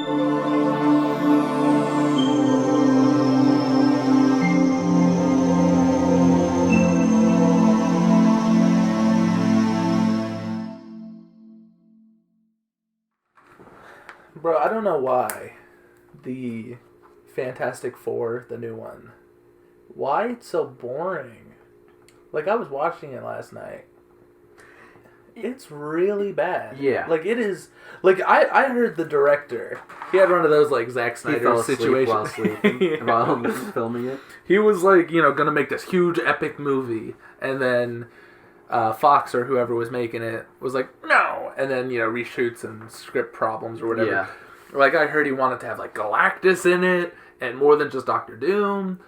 Bro, I don't know why the Fantastic Four, the new one, why it's so boring. Like, I was watching it last night. It's really bad. Yeah. Like, it is... Like, I heard the director. He had one of those, like, Zack Snyder situations. While sleeping, Yeah. while filming it. He was, like, gonna make this huge, epic movie. And then Fox or whoever was making it was like, no! And then, reshoots and script problems or whatever. Yeah. Like, I heard he wanted to have, like, Galactus in it, and more than just Doctor Doom.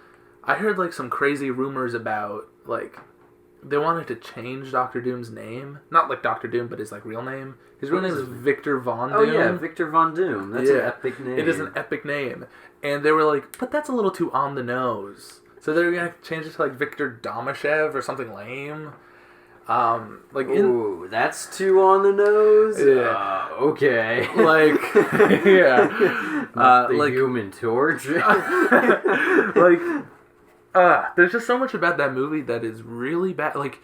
I heard, like, some crazy rumors about, like, they wanted to change Doctor Doom's name. Not, like, Doctor Doom, but his, like, real name. His real name is Victor Von Doom. Oh, yeah, Victor Von Doom. That's an epic name. It is an epic name. And they were like, but that's a little too on the nose. So they're going to change it to, like, Victor Domashev or something lame. Ooh, that's too on the nose? Yeah. Okay. Like, yeah. The Human Torch? There's just so much about that movie that is really bad. Like,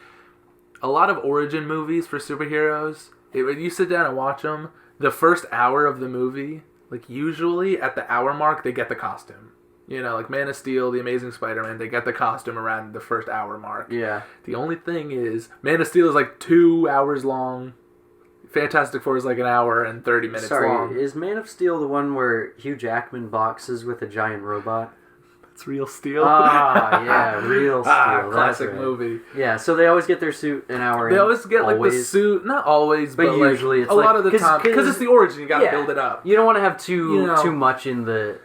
a lot of origin movies for superheroes, when you sit down and watch them, the first hour of the movie, like, usually at the hour mark, they get the costume. Like Man of Steel, The Amazing Spider-Man, they get the costume around the first hour mark. Yeah. The only thing is, Man of Steel is like 2 hours long. Fantastic Four is like an hour and 30 minutes long. Sorry, is Man of Steel the one where Hugh Jackman boxes with a giant robot? It's Real Steel. Yeah, Real Steel. Classic movie. Yeah, so they always get their suit an hour in. They always get like the suit, not always, but usually like, it's a lot of the time. Because it's the origin, you gotta build it up. You don't want to have too much in the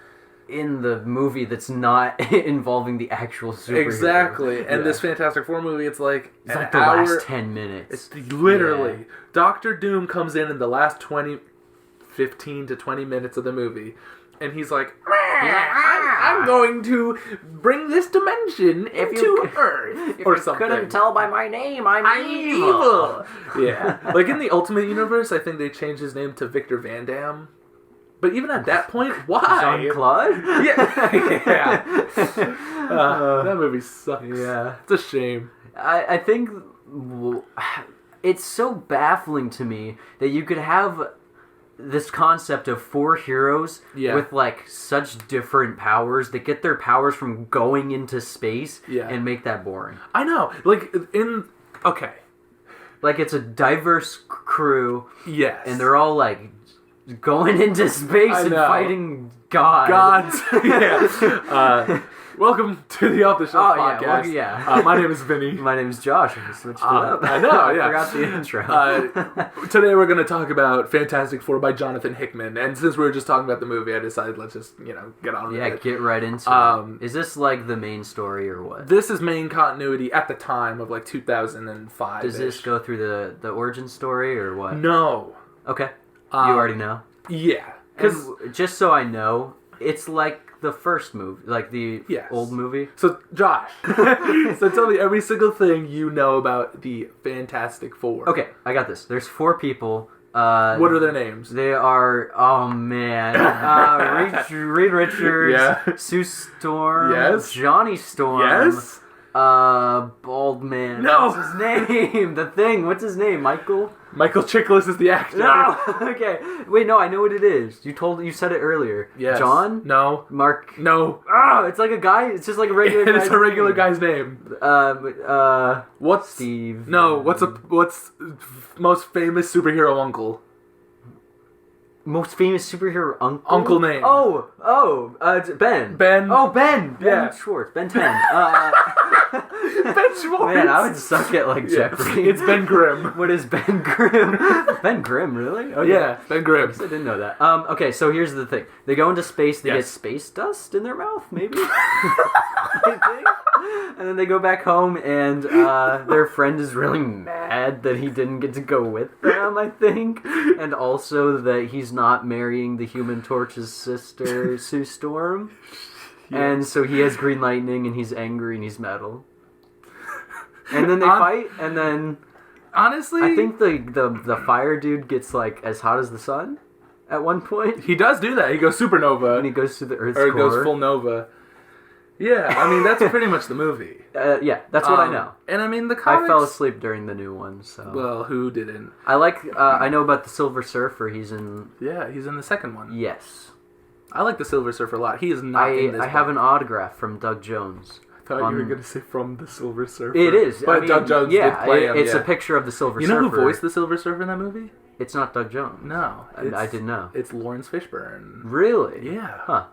movie that's not involving the actual superhero. Exactly. And this Fantastic Four movie, it's like the last 10 minutes. It's literally. Yeah. Doctor Doom comes in the last 15 to 20 minutes of the movie. And he's like, I'm going to bring this dimension into Earth. Or something. Couldn't tell by my name, I'm evil. Yeah. Like in the Ultimate Universe, I think they changed his name to Victor Van Damme. But even at that point, why? Jean-Claude? Yeah. That movie sucks. Yeah. It's a shame. I think it's so baffling to me that you could have this concept of 4 heroes with like such different powers that get their powers from going into space and make that boring. I know. Like Like it's a diverse crew. Yes. And they're all like going into space and fighting gods. Yeah. Welcome to the Off the Shelf podcast. My name is Vinny. My name is Josh. I switched it up. I know, yeah. I forgot the intro. Today we're going to talk about Fantastic Four by Johnathon Hickman. And since we were just talking about the movie, I decided let's just, get on with it. Yeah, get right into it. Is this like the main story or what? This is main continuity at the time of like 2005. Does this go through the origin story or what? No. Okay. You already know? Yeah. Because just so I know, it's like the first movie, like the old movie. So, Josh, so tell me every single thing you know about the Fantastic Four. Okay, I got this. There's 4 people. What are their names? They are, oh man, Reed Richards, Sue Storm, Johnny Storm, bald man. No! What's his name? The Thing. What's his name? Michael Chiklis is the actor. No! Okay. Wait, no, I know what it is. You said it earlier. Yes. John? No. Mark? No. Oh, it's like a guy. It's just like a regular guy. It's a regular guy's name. What's Steve? No, what's most famous superhero uncle? Most famous superhero uncle? Uncle name. It's Ben. Ben. Oh, Ben. Yeah. Ben Schwartz. Ben 10. Ben Schwartz. Man, I would suck at like Jeopardy. It's Ben Grimm. What is Ben Grimm? Ben Grimm, really? Oh yeah, Ben Grimm. I didn't know that. Okay, so here's the thing. They go into space. They get space dust in their mouth, maybe. I think. And then they go back home, and their friend is really mad that he didn't get to go with them, I think. And also that he's not marrying the Human Torch's sister, Sue Storm. Yes. And so he has green lightning, and he's angry, and he's metal. And then they fight, and then... Honestly... I think the fire dude gets, like, as hot as the sun. at one point. He does do that. He goes supernova. And he goes to the Earth's or core. goes full nova. Yeah, I mean, that's pretty much the movie. Yeah, that's what I know. And I mean, the comics... I fell asleep during the new one, so... Well, who didn't? I know about the Silver Surfer. He's in... Yeah, he's in the second one. Yes. I like the Silver Surfer a lot. He is not in this I have an autograph from Doug Jones. I thought you were going to say from the Silver Surfer. It is. But Doug Jones did play him, it's a picture of the Silver Surfer. You know who voiced the Silver Surfer in that movie? It's not Doug Jones. No. I didn't know. It's Lawrence Fishburne. Really? Yeah. Huh.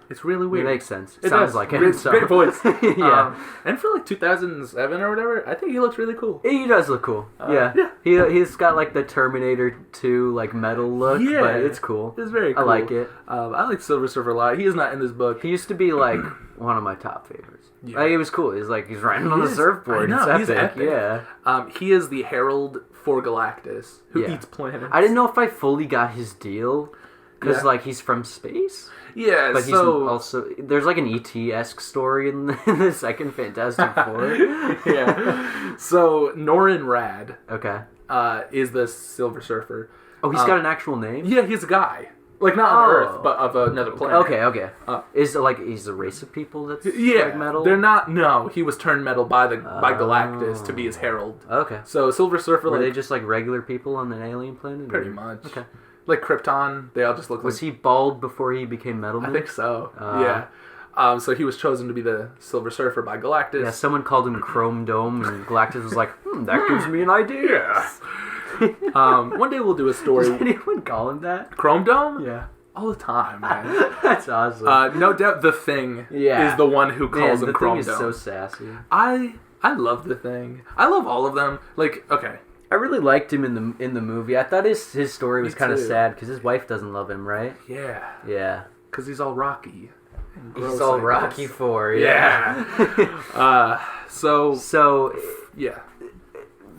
It's really weird. It makes sense. It sounds does. like it. Great voice. Yeah. And for like 2007 or whatever, I think he looks really cool. He does look cool. Yeah. He's got like the Terminator 2 like metal look, but it's cool. It's very cool. I like it. I like Silver Surfer a lot. He is not in this book. He used to be like one of my top favorites. Yeah. Like, it was cool. He's riding on a surfboard. I know, it's epic. Yeah. He is the herald for Galactus, who eats planets. I didn't know if I fully got his deal, because like he's from space. Yeah, but he's also there's like an ET-esque story in the second Fantastic Four. Yeah. So Norrin Rad, is the Silver Surfer. Oh, he's got an actual name. Yeah, he's a guy, like not on Earth, but of another planet. Okay. Is he's a race of people that's like metal? They're not. No, he was turned metal by Galactus to be his herald. Okay. So Silver Surfer. Were they just like regular people on an alien planet? Pretty much. Okay. Like Krypton, they all just look like... Was he bald before he became Metal Man? I think so, yeah. So he was chosen to be the Silver Surfer by Galactus. Yeah, someone called him Chrome Dome, and Galactus was like, that gives me an idea. One day we'll do a story... Does anyone call him that? Chrome Dome? Yeah. All the time, man. That's awesome. No doubt The Thing is the one who calls him Chrome Dome. The Thing is so sassy. I love The Thing. I love all of them. Like, okay... I really liked him in the movie. I thought his story was kind of sad because his wife doesn't love him, right? Yeah. Yeah. Because he's all rocky. He's all Rocky for, yeah. So yeah.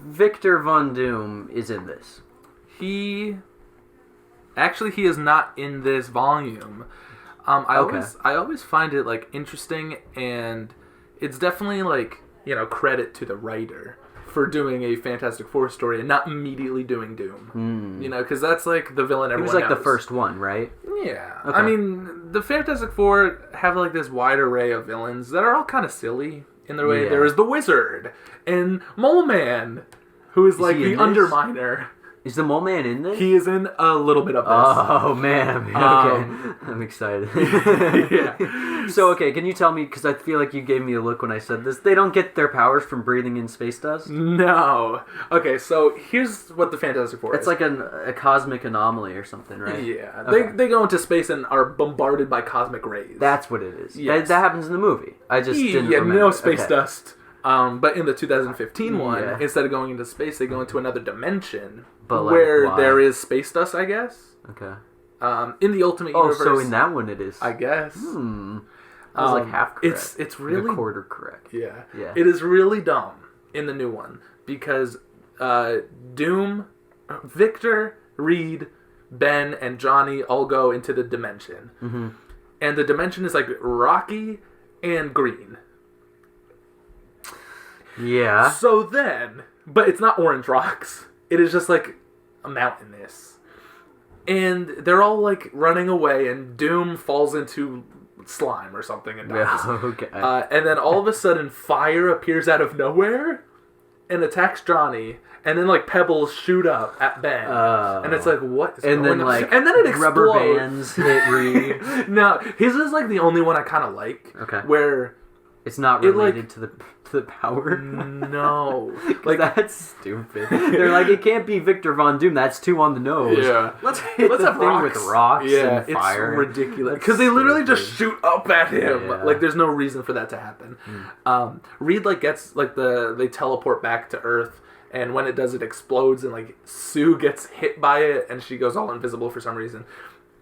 Victor Von Doom is in this. He is not in this volume. I always find it like interesting, and it's definitely like, credit to the writer for doing a Fantastic Four story and not immediately doing Doom. Because that's like the villain everyone knows. He was like the first one, right? Yeah. Okay. I mean, the Fantastic Four have like this wide array of villains that are all kind of silly in their way. Yeah. There is the Wizard and Mole Man, who is like the Underminer. Is the Mole Man in this? He is in a little bit of this. Oh, man. Okay. I'm excited. Yeah. So, okay, can you tell me, because I feel like you gave me a look when I said this, they don't get their powers from breathing in space dust? No. Okay, so here's what the Fantastic Four is. It's like a cosmic anomaly or something, right? Yeah. Okay. They go into space and are bombarded by cosmic rays. That's what it is. Yes. That happens in the movie. I just didn't remember. No space dust. But in the 2015 one, instead of going into space, they go into another dimension where there is space dust, I guess. Okay. In the Ultimate Universe. Oh, so in that one it is. I guess. I was like half correct. It's really... a quarter correct. Yeah. It is really dumb in the new one because Doom, Victor, Reed, Ben, and Johnny all go into the dimension. Mm-hmm. And the dimension is like rocky and green. Yeah. So then, but it's not orange rocks. It is just like a mountainous. And they're all like running away, and Doom falls into slime or something and dies. Okay. And then all of a sudden, fire appears out of nowhere and attacks Johnny. And then like pebbles shoot up at Ben, and it's like what? And then on? Like and then it explodes. Rubber bands hit Reed. No, his is like the only one I kind of like. Okay. Where it's not related to the power. No, like that's stupid. They're like, it can't be Victor Von Doom. That's too on the nose. Yeah, let's hit the thing rocks. With rocks and fire. It's ridiculous because they literally just shoot up at him. Yeah. Like there's no reason for that to happen. Reed like gets like they teleport back to Earth. And when it does, it explodes, and like Sue gets hit by it, and she goes all invisible for some reason.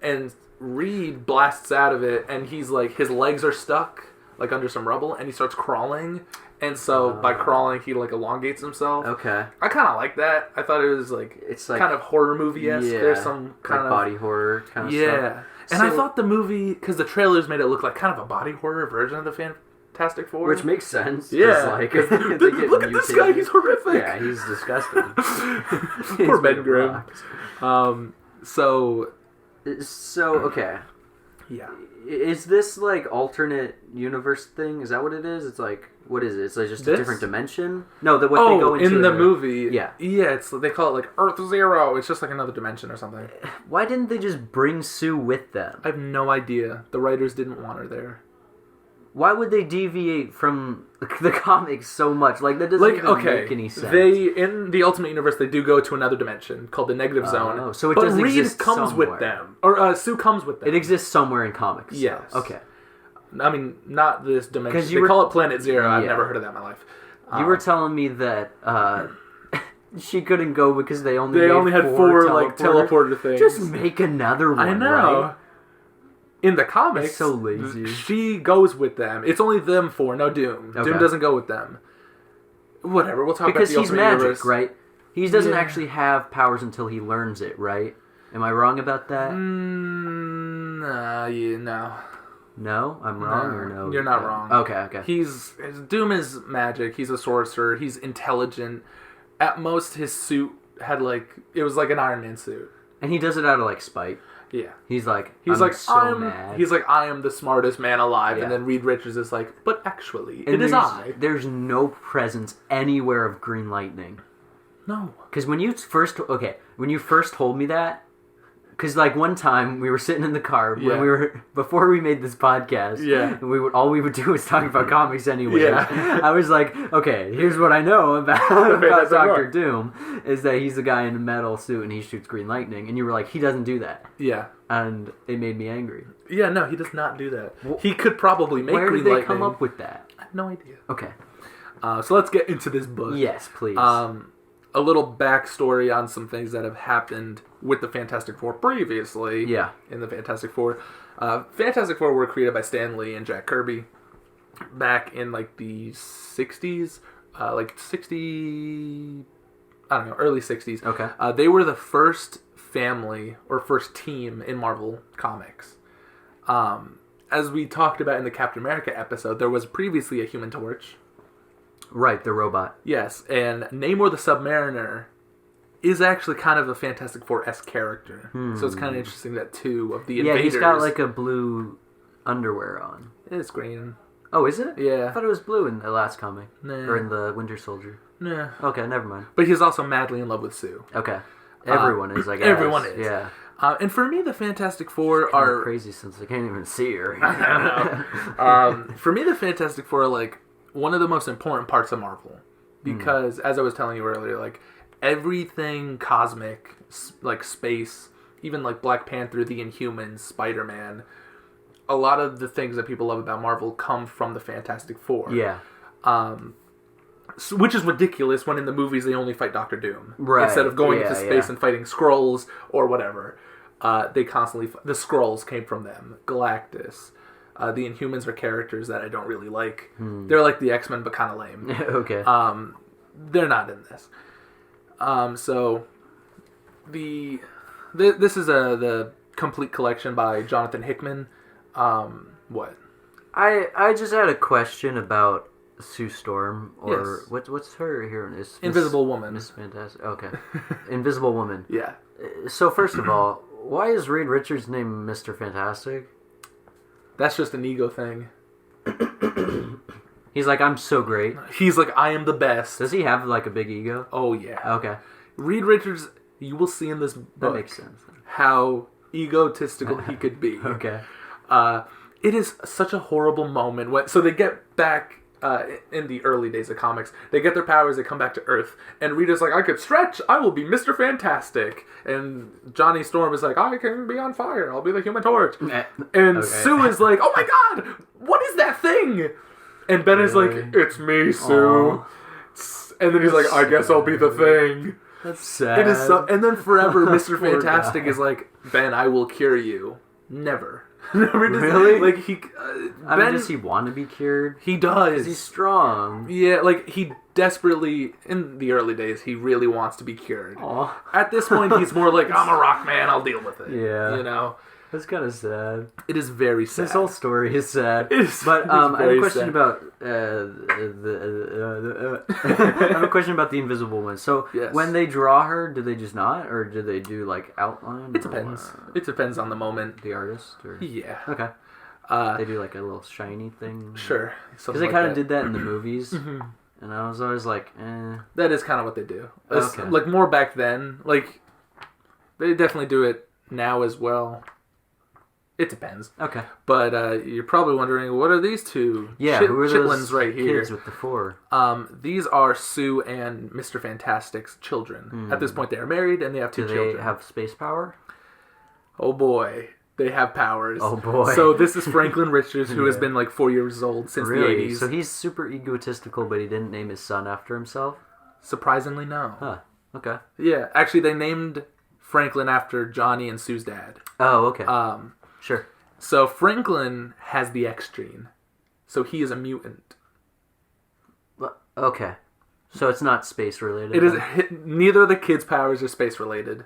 And Reed blasts out of it, and he's like, his legs are stuck like under some rubble, and he starts crawling. And so by crawling, he like elongates himself. Okay. I kind of like that. I thought it was like it's like kind of horror movie-esque. Yeah, there's some kind of body horror kind of stuff. Yeah. And I thought the movie, because the trailers made it look like kind of a body horror version of the Fantastic Four. Which makes sense. Yeah. Like, look at this guy, he's horrific. Yeah, he's disgusting. Poor Ben Grimm. So So, okay. Yeah. Is this, like, alternate universe thing? Is that what it is? It's like, what is it? It's like just a different dimension? No, what they go into... in the movie. Yeah. Yeah, they call it, like, Earth Zero. It's just, like, another dimension or something. Why didn't they just bring Sue with them? I have no idea. The writers didn't want her there. Why would they deviate from the comics so much? Like, that doesn't even make any sense. In the Ultimate Universe, they do go to another dimension called the Negative Zone. Oh, so it does exist comes somewhere. with them. Or Sue comes with them. It exists somewhere in comics. Yes. So. Okay. I mean, not this dimension. They call it Planet Zero. I've never heard of that in my life. You were telling me that she couldn't go because they only had four like teleporter things. Just make another one. I know. Right? In the comics, it's so lazy. She goes with them. It's only them four, no Doom. Okay. Doom doesn't go with them. Whatever, we'll talk about the Ultimate Universe. Because he's magic, right? He doesn't actually have powers until he learns it, right? Am I wrong about that? No. No? I'm wrong or no? You're not wrong. Okay. Doom is magic. He's a sorcerer. He's intelligent. At most, his suit had it was like an Iron Man suit. And he does it out of spite. Yeah. He's like, mad. He's like, I am the smartest man alive. Yeah. And then Reed Richards is like, but actually, it is I. There's no presence anywhere of Green Lightning. No. Because when you first told me that, because one time we were sitting in the car when before we made this podcast, and all we would do was talk about comics anyway. Yeah. I was like, okay, here's what I know about Doctor Doom is that he's the guy in a metal suit and he shoots green lightning, and you were like, he doesn't do that. Yeah. And it made me angry. Yeah, no, he does not do that. He could probably make green lightning. Where did they come up with that? I have no idea. Okay. So let's get into this book. Yes, please. A little backstory on some things that have happened with the Fantastic Four previously. Yeah. In the Fantastic Four. Fantastic Four were created by Stan Lee and Jack Kirby back in the 60s. Early 60s. Okay. They were the first family or first team in Marvel Comics. As we talked about in the Captain America episode, there was previously a Human Torch. Right, the robot. Yes, and Namor the Submariner is actually kind of a Fantastic Four-esque character. So it's kind of interesting that two of the invaders... Yeah, he's got a blue underwear on. It's green. Oh, is it? Yeah. I thought it was blue in the last comic. Nah. Or in the Winter Soldier. Nah. Okay, never mind. But he's also madly in love with Sue. Okay. Everyone is, I guess. Everyone is. Yeah. And for me, the Fantastic Four are... crazy since I can't even see her. I know. For me, the Fantastic Four are, one of the most important parts of Marvel. Because, as I was telling you earlier, everything cosmic, space, even Black Panther, the Inhumans, Spider-Man, a lot of the things that people love about Marvel come from the Fantastic Four. Yeah. Which is ridiculous when in the movies they only fight Doctor Doom. Right. Instead of going into space and fighting Skrulls or whatever. They constantly... The Skrulls came from them. Galactus. The Inhumans are characters that I don't really like. They're like the X-Men, but kind of lame. Okay. They're not in this. So this is the complete collection by Jonathan Hickman. What? I just had a question about Sue Storm, or yes. what's her here? Invisible Woman. Miss Fantastic. Okay. Invisible Woman. Yeah. So first of all, why is Reed Richards named Mr. Fantastic? That's just an ego thing. He's like, I'm so great. He's like, I am the best. Does he have a big ego? Oh yeah. Okay. Reed Richards, you will see in this book that makes sense. How egotistical he could be. Okay. It is such a horrible moment so they get back in the early days of comics. They get their powers, they come back to Earth, and Rita's like, I could stretch, I will be Mr. Fantastic. And Johnny Storm is like, I can be on fire, I'll be the Human Torch. And Sue is like, oh my god, what is that thing? And Ben is like, it's me, Sue. Aww. And then he's like, I guess I'll be the thing. That's sad. It is so, and then forever, Mr. Fantastic is like, Ben, I will cure you. Never. Really? Ben, does he want to be cured? He does. He's strong. Yeah, he desperately, in the early days, he really wants to be cured. Aww. At this point, he's more like, I'm a rock man, I'll deal with it. Yeah. You know? That's kind of sad. It is very sad. This whole story is sad. But I have a question about I have a question about the Invisible Woman. So when they draw her, do they just not, or do they do like outline? It depends. It depends on the moment. The artist, or yeah. Okay. They do like a little shiny thing. Sure. Because they kind of did that in the movies, and I was always like, eh. That is kind of what they do. Okay. Like more back then. Like they definitely do it now as well. It depends. Okay. But you're probably wondering, what are these two who are chitlins those right here? Kids with the four. These are Sue and Mr. Fantastic's children. At this point, they are married and they have two children. Do they have space power? Oh boy, they have powers. Oh boy. So this is Franklin Richards, who has been like 4 years old since the 80s. So he's super egotistical, but he didn't name his son after himself? Surprisingly, no. Huh. Okay. Yeah, actually, they named Franklin after Johnny and Sue's dad. Oh, okay. Sure. So Franklin has the X gene. So he is a mutant. Okay. So it's not space related. It is neither of the kids' powers are space related.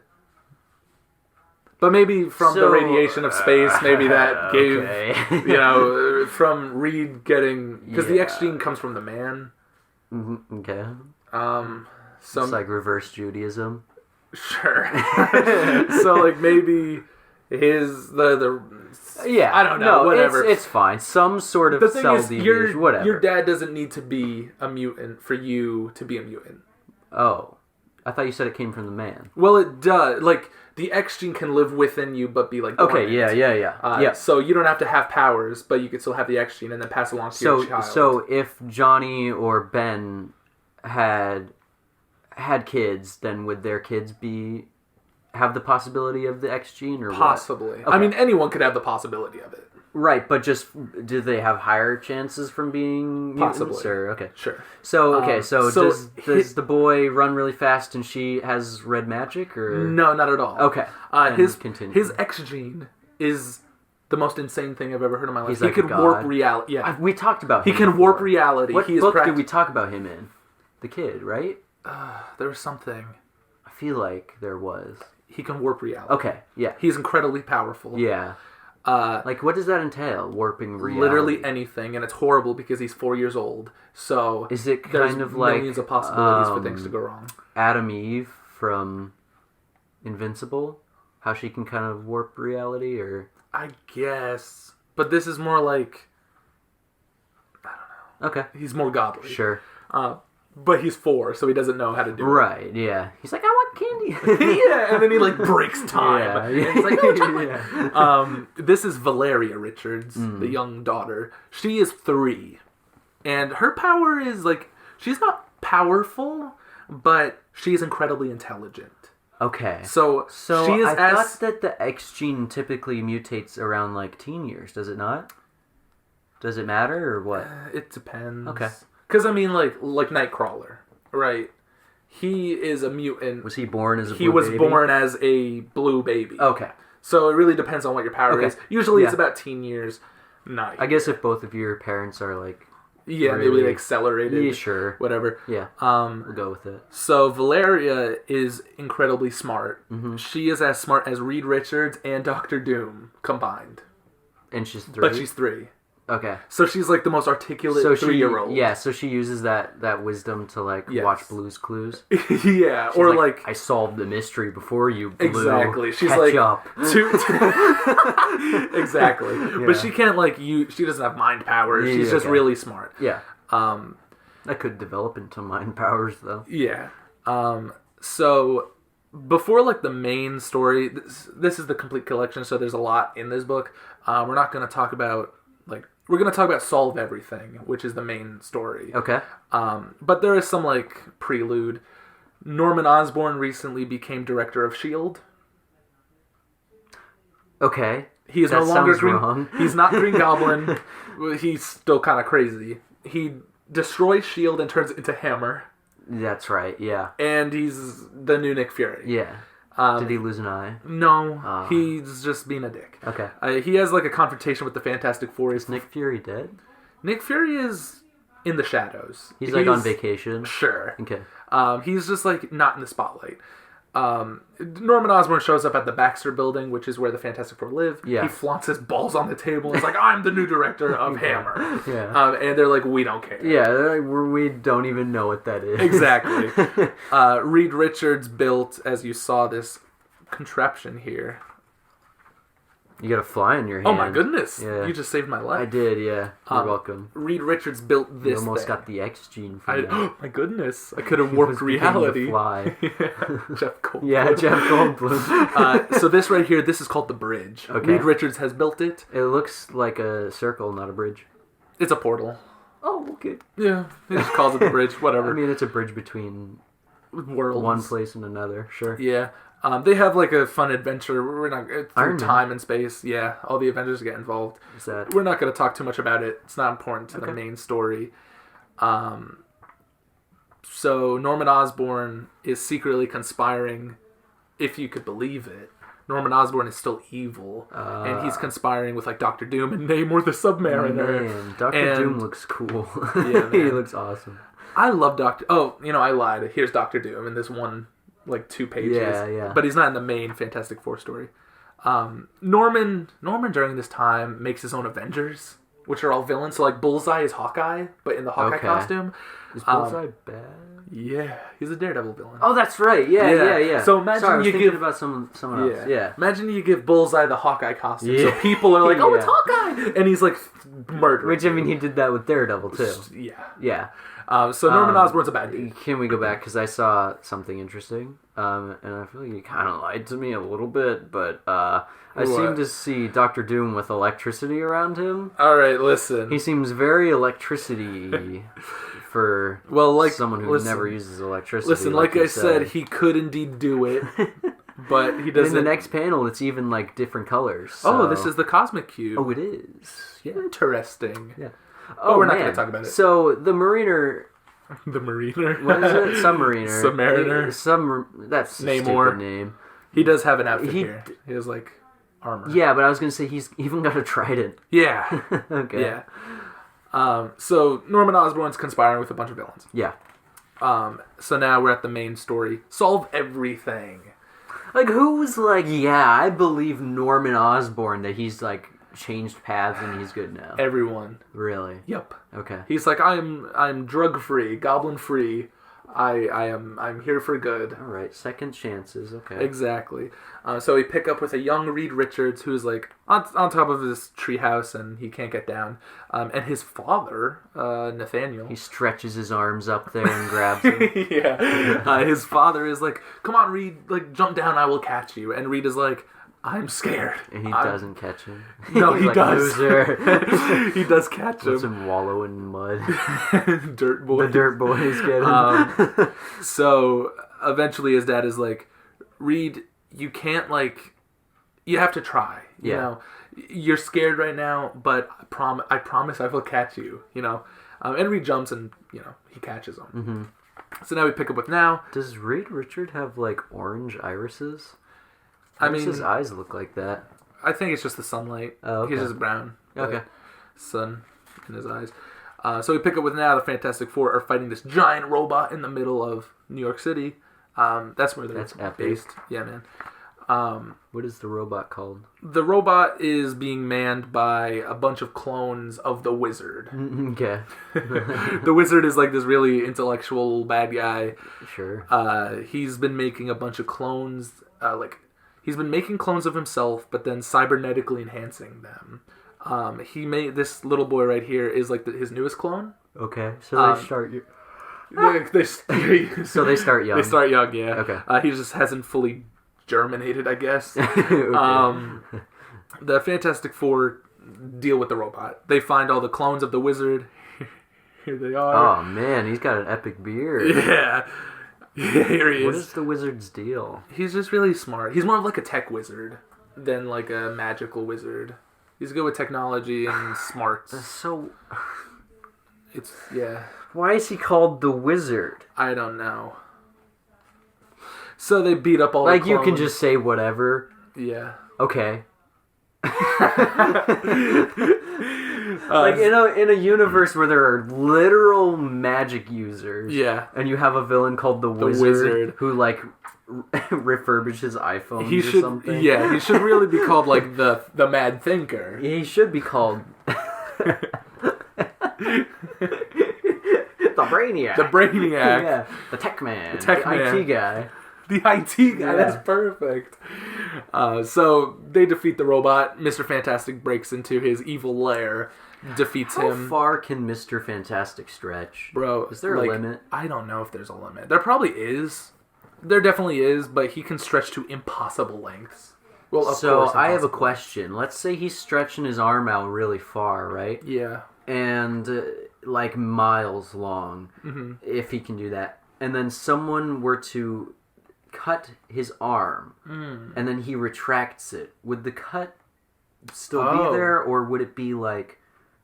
But maybe from the radiation of space, maybe that gave, from Reed getting, because the X gene comes from the man. Mm-hmm. Okay. It's like reverse Judaism. Sure. So like maybe his I don't know, whatever. It's fine. Some sort of cell deviation, whatever. Your dad doesn't need to be a mutant for you to be a mutant. Oh. I thought you said it came from the man. Well, it does. Like, the X gene can live within you, but be like dormant. Okay, yeah. So you don't have to have powers, but you can still have the X gene and then pass along to your child. So if Johnny or Ben had kids, then would their kids have the possibility of the X gene, or possibly? Okay. I mean, anyone could have the possibility of it. Right, but just do they have higher chances from being mutants? Possibly. Or, okay, sure. So does the boy run really fast and she has red magic, or no, not at all. Okay, his X gene is the most insane thing I've ever heard in my life. He's he like can warp reality. Yeah, we talked about him. He can warp reality. What book did we talk about him in? The kid, right? There was something. I feel like there was. He can warp reality. Okay, yeah. He's incredibly powerful. Yeah. Like, what does that entail? Warping reality? Literally anything, and it's horrible because he's 4 years old. So is it there's kind of like millions of possibilities for things to go wrong? Adam Eve from Invincible, how she can kind of warp reality, or I guess, but this is more like I don't know. Okay, he's more godly. Sure. But he's 4, so he doesn't know how to do it. Right, yeah. He's like, I want candy. Yeah, and then he, like, breaks time. Yeah. And he's like, no, chocolate. This is Valeria Richards, the young daughter. She is 3. And her power is, like, she's not powerful, but she's incredibly intelligent. Okay. So she is I thought that the X gene typically mutates around, like, teen years. Does it not? Does it matter, or what? It depends. Okay. Because, I mean, like Nightcrawler, right? He is a mutant. Was he born as a blue baby? He was born as a blue baby. Okay. So it really depends on what your power is. Usually it's about teen years. I guess if both of your parents are, like... Yeah, really maybe accelerated. Yeah, sure. Whatever. Yeah, we'll go with it. So Valeria is incredibly smart. Mm-hmm. She is as smart as Reed Richards and Dr. Doom combined. And she's 3? But she's 3. Okay. So she's like the most articulate 3-year-old. Yeah, so she uses that wisdom to like watch Blue's Clues. Yeah, she's or like I solved the mystery before you, Blue. Exactly. She's Catch like up. Exactly. Yeah. But she can't she doesn't have mind powers. She's just really smart. Yeah. That could develop into mind powers though. Yeah. So before like the main story, this is the complete collection, so there's a lot in this book. We're not going to talk about we're going to talk about Solve Everything, which is the main story. Okay. But there is some, prelude. Norman Osborn recently became director of S.H.I.E.L.D. Okay. He is no longer wrong. He's not Green Goblin. He's still kind of crazy. He destroys S.H.I.E.L.D. and turns it into Hammer. That's right, yeah. And he's the new Nick Fury. Yeah. Did he lose an eye? No, he's just being a dick. Okay. He has a confrontation with the Fantastic Four. Is Nick Fury dead? Nick Fury is in the shadows. He's on vacation? Sure. Okay. He's just not in the spotlight. Norman Osborn shows up at the Baxter Building, which is where the Fantastic Four live. Yeah. He flaunts his balls on the table. He's like, I'm the new director of Hammer. Yeah. And they're like, we don't care. Yeah, they're like, we don't even know what that is. Exactly. Reed Richards built, as you saw, this contraption here. You got a fly in your hand. Oh my goodness. Yeah. You just saved my life. I did, yeah. You're welcome. Reed Richards built this You almost thing. got the X gene from that. Oh my goodness. I could have warped reality. Fly. Jeff Goldblum. Yeah, Jeff Goldblum. So this right here, this is called the bridge. Okay. Reed Richards has built it. It looks like a circle, not a bridge. It's a portal. Oh, okay. Yeah. He just calls it the bridge, whatever. I mean, it's a bridge between worlds. one place and another, sure. Yeah. They have like a fun adventure. We're not through Iron time and space. Yeah, all the Avengers get involved. Is that... We're not going to talk too much about it. It's not important to the main story. So Norman Osborn is secretly conspiring, if you could believe it. Norman Osborn is still evil, and he's conspiring with like Doctor Doom and Namor the Submariner. Man, Doctor Doom looks cool. Yeah, He looks awesome. I love Doctor. Oh, I lied. Here's Doctor Doom in this one. Like 2 pages. Yeah. But he's not in the main Fantastic Four story. Norman during this time makes his own Avengers, which are all villains. So like Bullseye is Hawkeye, but in the Hawkeye costume. Is Bullseye bad? Yeah, he's a Daredevil villain. Oh, that's right. Yeah. So imagine Sorry, I was you thinking give about someone else. Yeah. Imagine you give Bullseye the Hawkeye costume, so people are like, "Oh, it's Hawkeye," and he's like murdering. Which I mean, he did that with Daredevil too. Yeah. So Norman Osborn's a bad dude. Can we go back? Because I saw something interesting, and I feel like you kind of lied to me a little bit, but I seem to see Doctor Doom with electricity around him. All right, listen. He seems very electricity for someone who never uses electricity. Listen, like I said, he could indeed do it, but he doesn't. In the next panel, it's even like different colors. So. Oh, this is the Cosmic Cube. Oh, it is. Yeah. Interesting. Yeah. But we're not going to talk about it. So the Mariner... The Mariner? What is it? Submariner. Submariner. That's a Namor. stupid name. He does have an outfit here. He has, like, armor. Yeah, but I was going to say he's even got a trident. Yeah. Okay. Yeah. So Norman Osborn's conspiring with a bunch of villains. Yeah. So now we're at the main story. Solve everything. Like, who's like, yeah, I believe Norman Osborn that he's, like... changed paths and he's good now. Everyone. Really? Yep. Okay. He's like, I'm drug free, goblin free. I'm here for good. All right. Second chances. Okay. Exactly. So we pick up with a young Reed Richards who's like on top of his treehouse and he can't get down. And his father, Nathaniel. He stretches his arms up there and grabs him. Yeah. His father is like, "Come on, Reed, like jump down, I will catch you." And Reed is like, "I'm scared." And he doesn't catch him. No, he like, does. Loser. He does catch him. Lets him wallow in mud. Dirt boys. The dirt boys get him. So eventually his dad is like, "Reed, you can't you have to try. You know, you're scared right now, but I promise I will catch you. You know." And Reed jumps and he catches him. Mm-hmm. So now we pick up with now. Does Reed Richard have like orange irises? I mean, his eyes look like that. I think it's just the sunlight. Oh, okay. He's just brown. Okay. Sun in his eyes. So we pick up with now the Fantastic Four are fighting this giant robot in the middle of New York City. That's where they're based. Yeah, man. What is the robot called? The robot is being manned by a bunch of clones of the Wizard. Okay. The Wizard is like this really intellectual bad guy. Sure. He's been making a bunch of clones, he's been making clones of himself, but then cybernetically enhancing them. He made this little boy right here is like his newest clone. Okay, so they start. So they start young. They start young, yeah. Okay. He just hasn't fully germinated, I guess. Okay. The Fantastic Four deal with the robot. They find all the clones of the Wizard. Here they are. Oh man, he's got an epic beard. Yeah. Here he is. What is the Wizard's deal? He's just really smart. He's more of like a tech wizard than like a magical wizard. He's good with technology and smarts. So, yeah. Why is he called the Wizard? I don't know. So they beat up all the clones. You can just say whatever. Yeah. Okay. Like in a universe where there are literal magic users, and you have a villain called the Wizard who like refurbishes iPhones or something. Yeah, he should really be called like the Mad Thinker. He should be called the Brainiac. The Brainiac. Yeah. The Tech Man. The Tech Man. IT guy. The IT guy. That's perfect. So they defeat the robot. Mr. Fantastic breaks into his evil lair, defeats him. How far can Mr. Fantastic stretch? Bro, is there a limit? I don't know if there's a limit. There probably is. There definitely is, but he can stretch to impossible lengths. Well, of course, I have a question. Let's say he's stretching his arm out really far, right? Yeah. And like miles long, if he can do that. And then someone were to cut his arm, and then he retracts it. Would the cut still be there, or would it be like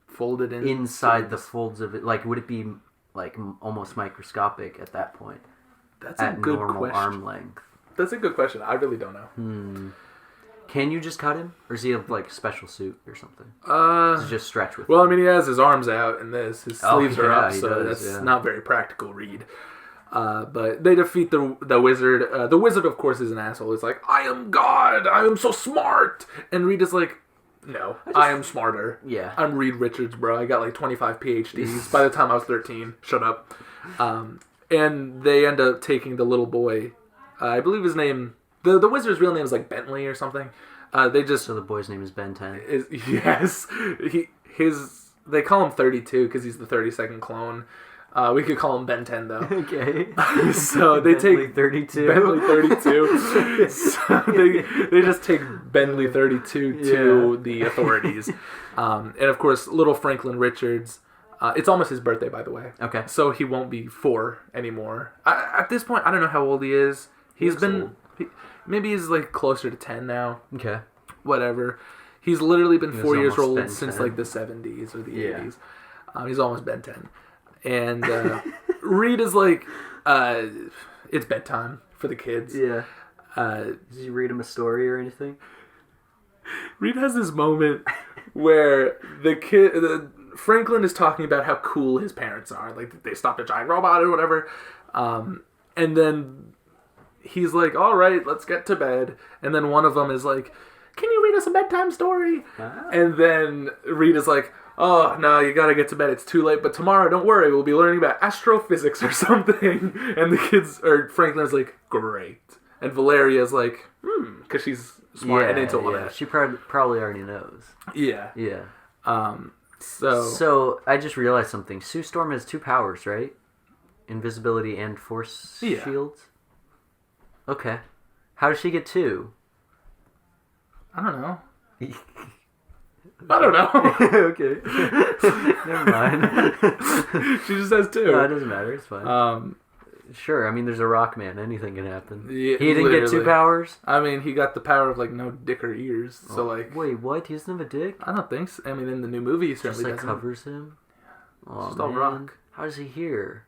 folded inside the folds of it? Like, would it be like almost microscopic at that point? That's a good question. Arm length. That's a good question. I really don't know. Can you just cut him, or does he have like a special suit or something? Does he just stretch with? Well, him? I mean, he has his arms out in this. His sleeves are up, so does, that's not very practical. Read. But they defeat the wizard. The wizard, of course, is an asshole. He's like, I am God. I am so smart. And Reed is like, no, I am smarter. Yeah. I'm Reed Richards, bro. I got like 25 PhDs by the time I was 13. Shut up. And they end up taking the little boy. I believe his name... The wizard's real name is like Bentley or something. So the boy's name is Ben 10. Yes. They call him 32 because he's the 32nd clone. We could call him Ben 10 though. Okay. So they Bentley take 32. Bentley 32. So they just take Bentley 32 to the authorities. And of course, little Franklin Richards. It's almost his birthday, by the way. Okay. So he won't be 4 anymore. At this point, I don't know how old he is. Maybe he's like closer to 10 now. Okay. Whatever. He's literally been 4 years old Ben since 10. like the 70s or the 80s. He's almost Ben 10. And Reed is like, it's bedtime for the kids. Yeah. Did you read him a story or anything? Reed has this moment where Franklin is talking about how cool his parents are. Like, they stopped a giant robot or whatever. And then he's like, all right, let's get to bed. And then one of them is like, can you read us a bedtime story? Ah. And then Reed is like, oh, no, you gotta get to bed. It's too late. But tomorrow, don't worry, we'll be learning about astrophysics or something. And Franklin's like, great. And Valeria's like, because she's smart and into all that. She probably already knows. Yeah. Yeah. So I just realized something. Sue Storm has 2 powers, right? Invisibility and force shields? Okay. How does she get 2? I don't know. I don't know. Okay. Never mind. She just has 2. No, it doesn't matter. It's fine. Sure. I mean, there's a Rockman. Anything can happen. Yeah, he didn't get 2 powers? I mean, he got the power of, like, no dick or ears. So, like... Wait, what? He doesn't have a dick? I don't think so. I mean, in the new movie, he certainly just, doesn't. Covers him? Oh, just all rock. How does he hear?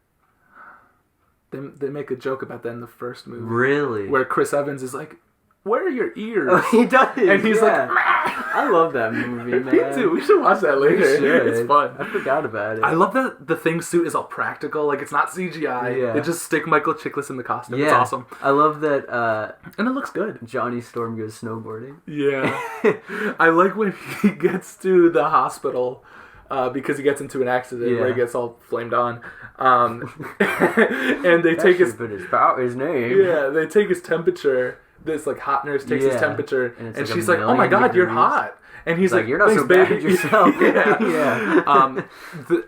They make a joke about that in the first movie. Really? Where Chris Evans is like, where are your ears? Oh, he does. And he's like, I love that movie, man. Me too. We should watch that later. It's fun. I forgot about it. I love that the Thing suit is all practical. Like, it's not CGI. Yeah. They just stick Michael Chiklis in the costume. Yeah. It's awesome. I love that. And it looks good. Johnny Storm goes snowboarding. Yeah. I like when he gets to the hospital because he gets into an accident where he gets all flamed on. And they take his name. Yeah, they take his temperature. This like hot nurse takes his temperature, and she's like, "Oh my God, you're hot!" And he's like, "You're not so bad yourself." Yeah.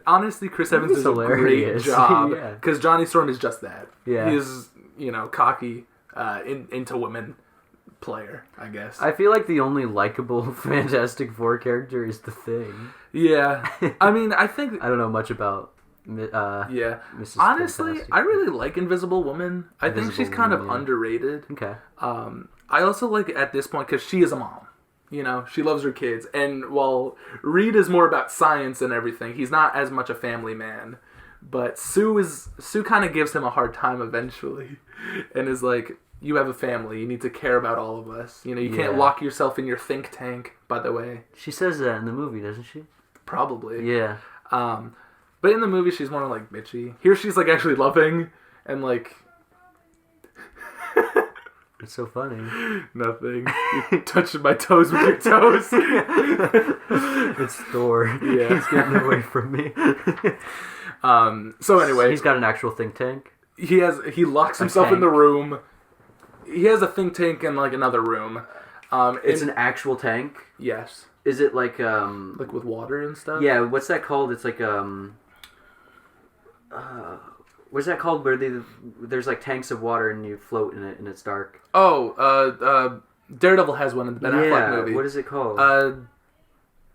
Honestly, Chris Evans does a great job because Johnny Storm is just that. Yeah, he's cocky, into women player, I guess. I feel like the only likable Fantastic Four character is the Thing. Yeah, I mean, I think I don't know much about. Mrs. Honestly, Fantastic. I really like Invisible Woman. I think she's kind of underrated. Okay. I also like it at this point because she is a mom. She loves her kids. And while Reed is more about science and everything, he's not as much a family man. But Sue kind of gives him a hard time eventually, and is like, you have a family. You need to care about all of us. You know, you can't Yeah. lock yourself in your think tank, by the way. She says that in the movie, doesn't she? Probably. Yeah. But in the movie, she's more like bitchy. Here, she's like actually loving and like It's so funny. nothing. You're touching my toes with your toes. It's Thor. Yeah. He's getting away from me. So anyway, He's got an actual think tank. he locks himself in the room. He has a think tank in like another room. It's an actual tank. Yes. Is it like Like with water and stuff? Yeah, what's that called? It's like what's that called where there's like tanks of water and you float in it and it's dark? Oh, Daredevil has one in the Ben Affleck movie. What is it called?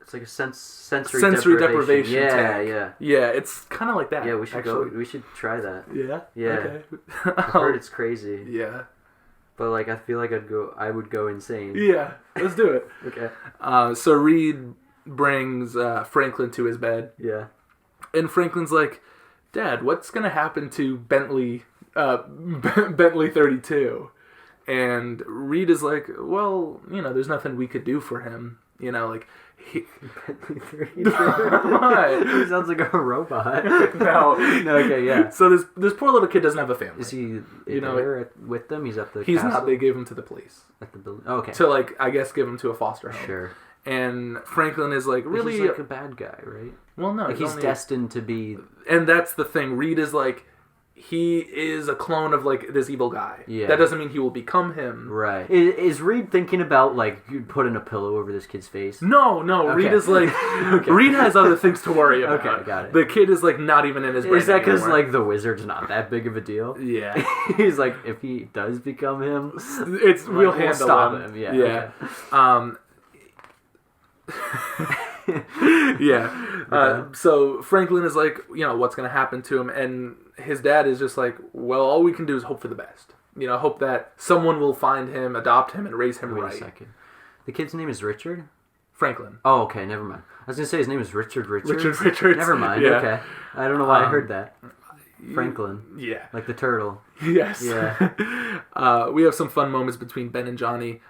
It's like a sensory deprivation Yeah, tank. yeah. Yeah, it's kind of like that. Yeah, we should actually. go. We should try that. Yeah? Yeah. Okay. I've heard it's crazy. Yeah. But like I feel like I would go insane. Yeah, let's do it. Okay. So Reed brings Franklin to his bed. Yeah. And Franklin's like, Dad, what's going to happen to Bentley 32? And Reed is like, well, you know, there's nothing we could do for him. You know, like... Bentley 32. What? He sounds like a robot. No. Okay, yeah. So this poor little kid doesn't have a family. Is he know, with them? He's at the He's castle? not. They gave him to the police. At the building. Oh, okay. To, like, I guess give him to a foster home. Sure. And Franklin is like, But really... he's like a bad guy, right? Well, no. Like he's only... destined to be... And that's the thing. Reed is like... He is a clone of, like, this evil guy. Yeah. That doesn't mean he will become him. Right. Is Reed thinking about, like, putting a pillow over this kid's face? No. Okay. Reed is like... Reed has other things to worry about. Okay, got it. The kid is, like, not even in his brain Is that because, anymore. like, the wizard's not that big of a deal? Yeah. He's like, if he does become him... We'll handle stop him. Yeah. Yeah. Yeah. So Franklin is like, you know, what's going to happen to him? And his dad is just like, well, all we can do is hope for the best. You know, hope that someone will find him, adopt him, and raise him right. Wait a second. The kid's name is Richard? Franklin. Oh, okay, never mind. I was going to say his name is Richard Richards. Richard Richards. Never mind, Yeah. okay. I don't know why I heard that. Franklin. Yeah. Like the turtle. Yes. Yeah. We have some fun moments between Ben and Johnny.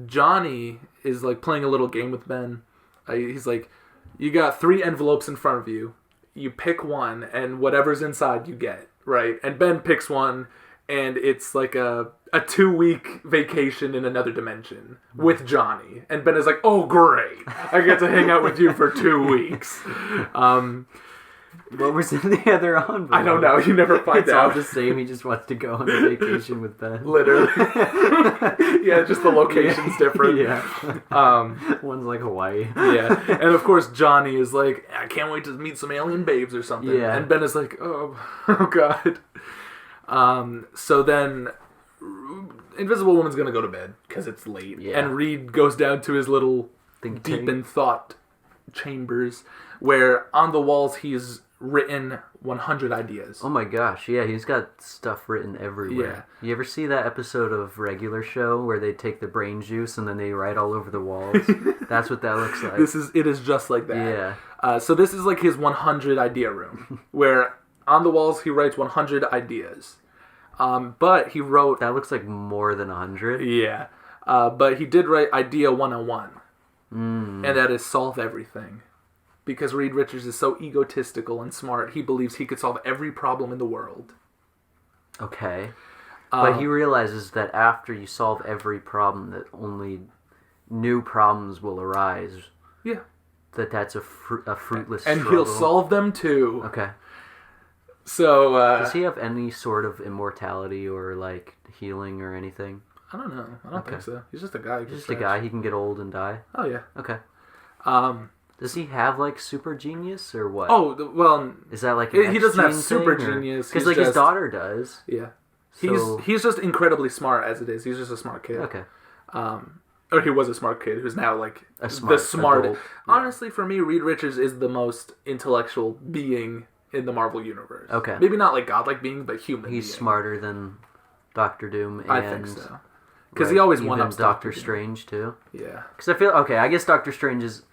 Johnny is like playing a little game with Ben. He's like, you got 3 envelopes in front of you. You pick one, and whatever's inside you get, right? And Ben picks one, and it's like a 2-week vacation in another dimension with Johnny. And Ben is like, oh, great. I get to hang out with you for 2 weeks. What was in the other envelope? I don't know. You never find It's out. all the same. He just wants to go on a vacation with Ben. Literally. Yeah, just the location's different. Yeah. One's like Hawaii. Yeah. And of course, Johnny is like, I can't wait to meet some alien babes or something. Yeah. And Ben is like, oh God. So then Invisible Woman's going to go to bed because it's late. Yeah. And Reed goes down to his little Think deep tank. in thought chambers where on the walls he's written 100 ideas. Oh my gosh, yeah, he's got stuff written everywhere. You ever see that episode of Regular Show where they take the brain juice and then they write all over the walls? That's what that looks like. It is just like that. Yeah. So this is like his 100 idea room where on the walls he writes 100 ideas. But he wrote... That looks like more than 100. Yeah. But he did write idea 101. And that is solve everything. Because Reed Richards is so egotistical and smart, he believes he could solve every problem in the world. Okay. But he realizes that after you solve every problem, that only new problems will arise. Yeah. That's a fruitless And struggle. he'll solve them too. Okay. So, does he have any sort of immortality or, like, healing or anything? I don't know. I don't think so. He's just a guy. He's just a guy. He can get old and die? Oh, yeah. Okay. Does he have, like, super genius or what? Oh, well... Is that, like, he doesn't have super genius. Because, like, his daughter does. Yeah. So... He's just incredibly smart as it is. He's just a smart kid. Okay. Or he was a smart kid who's now, like, the smart adult. Honestly, for me, Reed Richards is the most intellectual being in the Marvel Universe. Okay. Maybe not, like, godlike being, but human He's being. smarter than Doctor Doom and... I think so. Because he always one-ups Doctor Strange, too. Yeah. Because I feel... Okay, I guess Doctor Strange is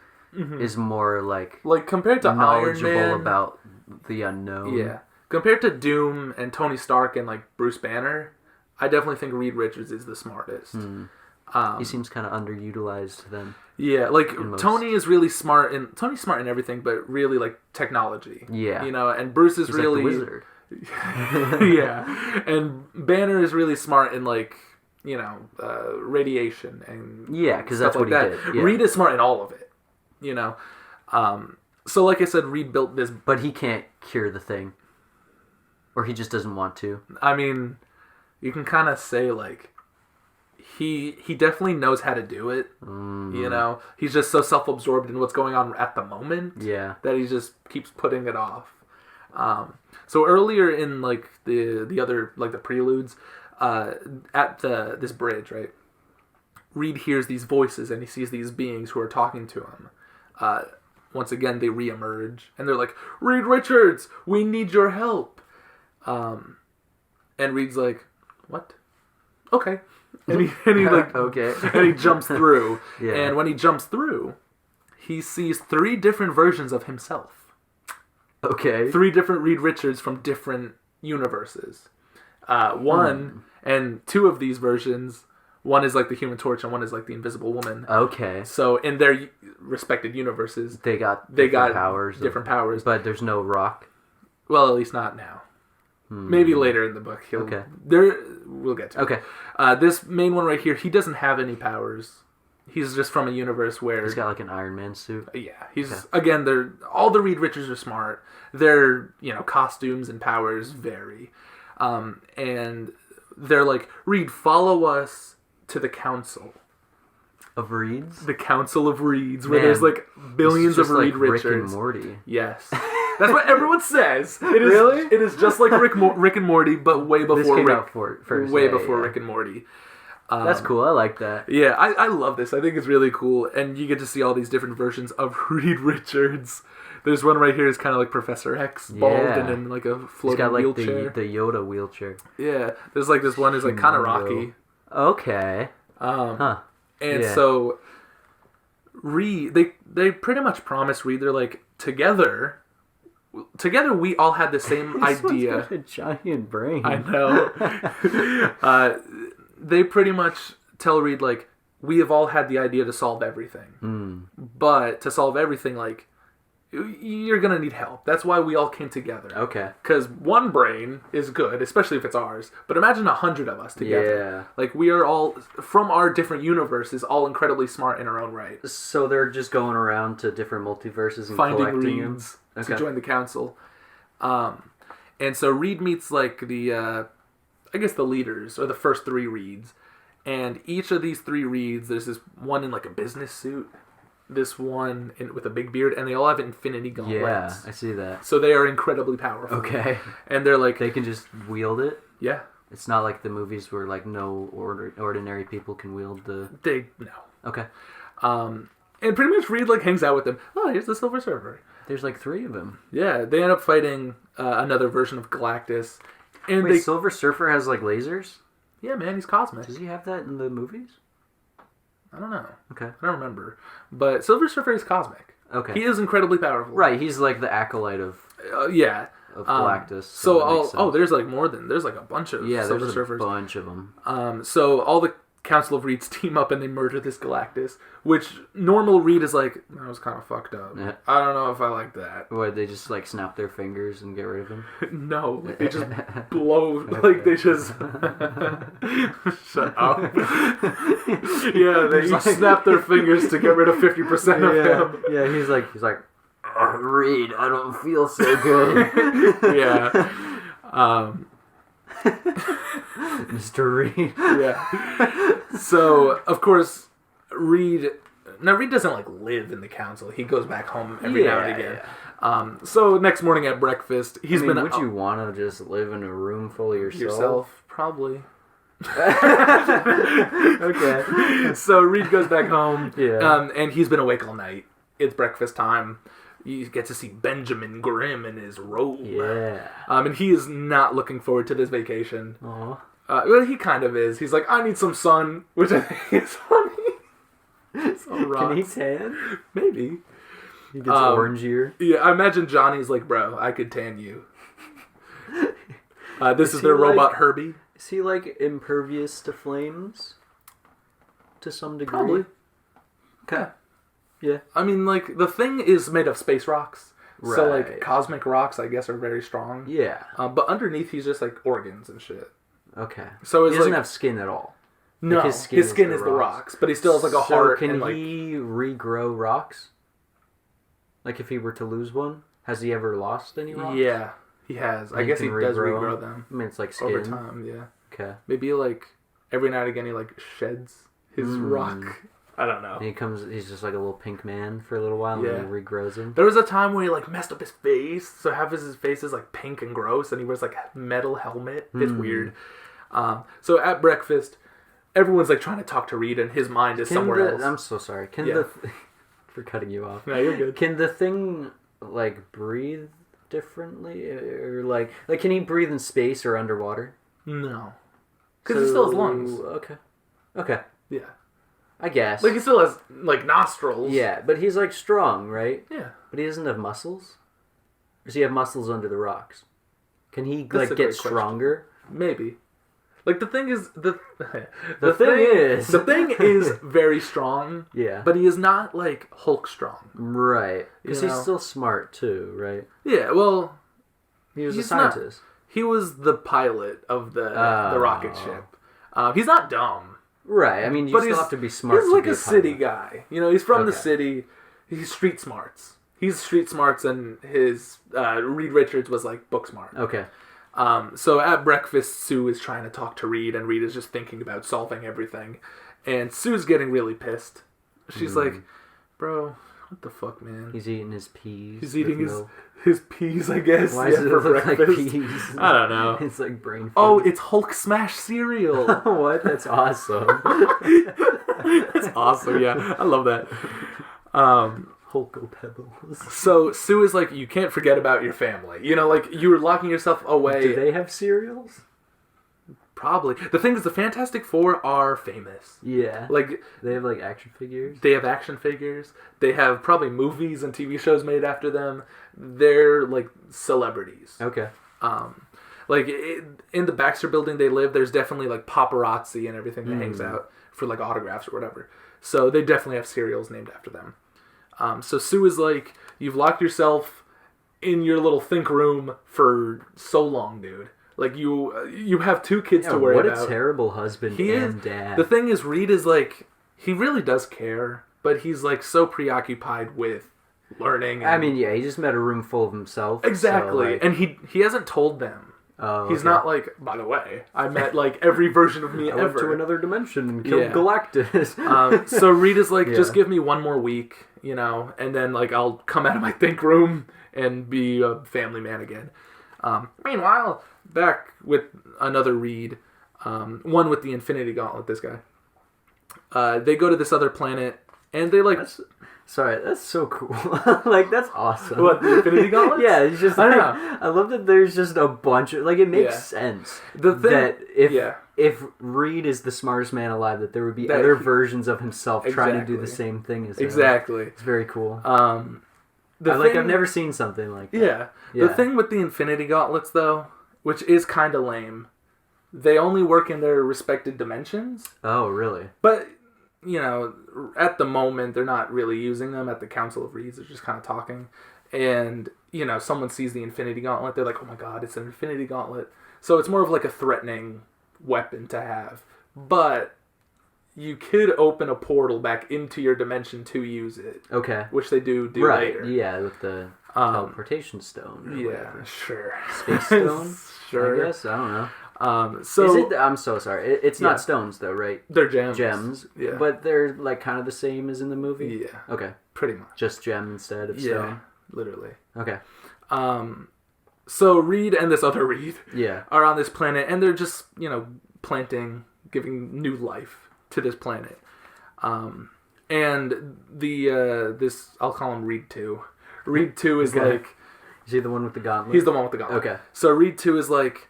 more, like... Like, compared to knowledgeable Iron Man... about the unknown. Yeah. Compared to Doom and Tony Stark and, like, Bruce Banner, I definitely think Reed Richards is the smartest. He seems kind of underutilized then. Yeah, like Tony is really smart, and Tony's smart in everything, but really like technology. Yeah, you know, and Bruce is really like the wizard. Yeah, and Banner is really smart in like radiation and because stuff that's what like he that. did. Yeah. Reed is smart in all of it. You know, so like I said, Reed built this, but he can't cure the thing, or he just doesn't want to. I mean, you can kind of say like. He definitely knows how to do it. You know, he's just so self-absorbed in what's going on at the moment. Yeah, that he just keeps putting it off. So earlier in like the other like the preludes, at this bridge, right? Reed hears these voices and he sees these beings who are talking to him. Once again, they reemerge and they're like, "Reed Richards, we need your help." And Reed's like, "What? Okay." And he like okay. And he jumps through. Yeah. And when he jumps through, he sees 3 different versions of himself. Okay. 3 different Reed Richards from different universes. One and 2 of these versions, one is like the Human Torch and one is like the Invisible Woman. Okay. So in their respected universes, they got powers. Different powers. But there's no Rock. Well, at least not now. Maybe later in the book. Okay. We'll get to it. Okay. This main one right here, he doesn't have any powers. He's just from a universe where... He's got like an Iron Man suit. Yeah. Again, all the Reed Richards are smart. Their, costumes and powers vary. And they're like, "Reed, follow us to the council." Of Reeds? The Council of Reeds, where there's like billions of Reed like Richards. Rick and Morty. Yes. That's what everyone says. It is, really? It is just like Rick and Morty, but way before this came out first. Way before Rick and Morty. That's cool. I like that. Yeah, I love this. I think it's really cool, and you get to see all these different versions of Reed Richards. There's one right here is kind of like Professor X, bald and in like a floating He's got like wheelchair. the Yoda wheelchair. Yeah, there's like this one is like kind of rocky. Okay. And so Reed, they pretty much promise Reed, they're like, together we all had the same idea. Got a giant brain. I know. They pretty much tell Reed like, we have all had the idea to solve everything, but to solve everything, like, you're gonna need help. That's why we all came together. Okay. Because one brain is good, especially if it's ours. But imagine 100 of us together. Yeah. Like, we are all, from our different universes, all incredibly smart in our own right. So they're just going around to different multiverses and finding collecting Reeds them to join the council. And so Reed meets, like, the leaders, or the first 3 Reeds. And each of these 3 Reeds, there's this one in, like, a business suit. This one with a big beard, and they all have infinity gauntlets. Yeah, I see that. So they are incredibly powerful. Okay. And they're like... They can just wield it? Yeah. It's not like the movies where, like, no ordinary people can wield the... No. Okay. And pretty much Reed, like, hangs out with them. Oh, here's the Silver Surfer. There's, like, 3 of them. Yeah, they end up fighting another version of Galactus. And Wait, Silver Surfer has, like, lasers? Yeah, man, he's cosmic. Does he have that in the movies? I don't know. Okay. I don't remember. But Silver Surfer is cosmic. Okay. He is incredibly powerful. Right, he's like the acolyte of Galactus. So there's like there's like a bunch of Silver Surfers. There's a bunch of them. So all the Council of Reeds team up and they murder this Galactus, which normal Reed is like, that was kind of fucked up. Yeah. I don't know if I like that. What, they just like snap their fingers and get rid of him? No, like, they just blow, like they just shut up. Yeah, they each snap their fingers to get rid of 50% of him. Yeah, he's like, Reed, I don't feel so good. Yeah. Mr. Reed. Yeah. So, of course, Reed doesn't like live in the council. He goes back home every now and again. Yeah. So next morning at breakfast, would you want to just live in a room full of yourself? Probably. Okay. So Reed goes back home. Yeah. And he's been awake all night. It's breakfast time. You get to see Benjamin Grimm in his robe. Yeah. And he is not looking forward to this vacation. Aww. Well, he kind of is. He's like, I need some sun, which I think is funny. So can he tan? Maybe. He gets orangier. Yeah, I imagine Johnny's like, bro, I could tan you. This is their robot Herbie. Is he like impervious to flames? To some degree? Probably. Okay. Yeah. I mean, like, the thing is made of space rocks. Right. So, like, cosmic rocks, I guess, are very strong. Yeah. But underneath, he's just, like, organs and shit. Okay. So he doesn't have skin at all. No, like his skin is the rocks. But he still has, like, a heart. So can and, he regrow rocks? Like, if he were to lose one? Has he ever lost any rocks? Yeah, he has. I guess he does regrow them. I mean, it's like skin. Over time, yeah. Okay. Maybe, like, every now and again he, like, sheds his rock. I don't know. And he's just like a little pink man for a little while, and then he regrows him. There was a time where he, like, messed up his face, so half his face is, like, pink and gross, and he wears, like, a metal helmet. It's weird. So at breakfast, everyone's, like, trying to talk to Reed, and his mind is somewhere else. I'm so sorry. For cutting you off. No, you're good. Can the thing, like, breathe differently? Or, like can he breathe in space or underwater? No. Because he still has lungs. Okay. Yeah. I guess. Like, he still has, like, nostrils. Yeah, but he's, like, strong, right? Yeah. But he doesn't have muscles? Or does he have muscles under the rocks? Can he, That's like, get stronger? Maybe. Like, the thing is... The thing is very strong. Yeah. But he is not, like, Hulk strong. Right. Because he's still smart, too, right? Yeah, well... He was a scientist. He was the pilot of the rocket ship. He's not dumb. Right, I mean, you still have to be smart. He's like a city guy. You know, he's from the city. He's street smarts. He's street smarts, and his Reed Richards was like book smart. Okay. So at breakfast, Sue is trying to talk to Reed, and Reed is just thinking about solving everything. And Sue's getting really pissed. She's like, bro, what the fuck, man? He's eating his peas. He's eating his peas, I guess. Why does it look breakfast. like peas? I don't know. It's like brain food. Oh, it's Hulk Smash cereal. What? That's awesome. That's awesome, yeah. I love that. Hulko Pebbles. So Sue is like, you can't forget about your family. You know, like, you were locking yourself away. Do they have cereals? Probably. The thing is, the Fantastic Four are famous. Yeah. Like, they have, like, action figures? They have action figures. They have probably movies and TV shows made after them. They're, like, celebrities. Okay. Like, in the Baxter building they live, there's definitely, like, paparazzi and everything that hangs out for, like, autographs or whatever. So they definitely have cereals named after them. So Sue is like, you've locked yourself in your little think room for so long, dude. Like, you have 2 kids to worry about. What a terrible husband and dad. The thing is, Reed is like, he really does care, but he's like so preoccupied with learning. I mean, yeah, he just met a room full of himself. Exactly. So, like... And he hasn't told them. Oh, he's not like, by the way, I met like every version of me I ever. went to another dimension and killed Galactus. So Reed is like, just give me 1 more week, you know, and then like I'll come out of my think room and be a family man again. Meanwhile, back with another Reed, one with the Infinity Gauntlet, this guy. They go to this other planet, and they like... That's so cool. Like, that's awesome. What, the Infinity Gauntlet? Yeah, it's just like, I don't know. I love that there's just a bunch of... Like, it makes sense. The thing... That if Reed is the smartest man alive, that there would be other versions of himself trying to do the same thing as him. Exactly. It's very cool. I've never seen something like that. Yeah. The thing with the Infinity Gauntlets, though, which is kind of lame, they only work in their respected dimensions. Oh, really? But, you know, at the moment, they're not really using them at the Council of Reeds. They're just kind of talking. And, you know, someone sees the Infinity Gauntlet, they're like, oh my god, it's an Infinity Gauntlet. So it's more of like a threatening weapon to have. But you could open a portal back into your dimension to use it. Okay. Which they do later. Yeah, with the teleportation stone. Yeah, whatever. Sure. Space stone? Sure. I guess. I don't know. So I'm so sorry. It's not stones, though, right? They're gems. Gems. Yeah. But they're, like, kind of the same as in the movie? Yeah. Okay. Pretty much. Just gem instead of stone? Yeah, literally. Okay. So Reed and this other Reed Yeah. are on this planet, and they're just, you know, planting, giving new life to this planet. And this, I'll call him Reed 2. Reed 2 is like... Is he the one with the gauntlet? He's the one with the gauntlet. Okay. So Reed 2 is like,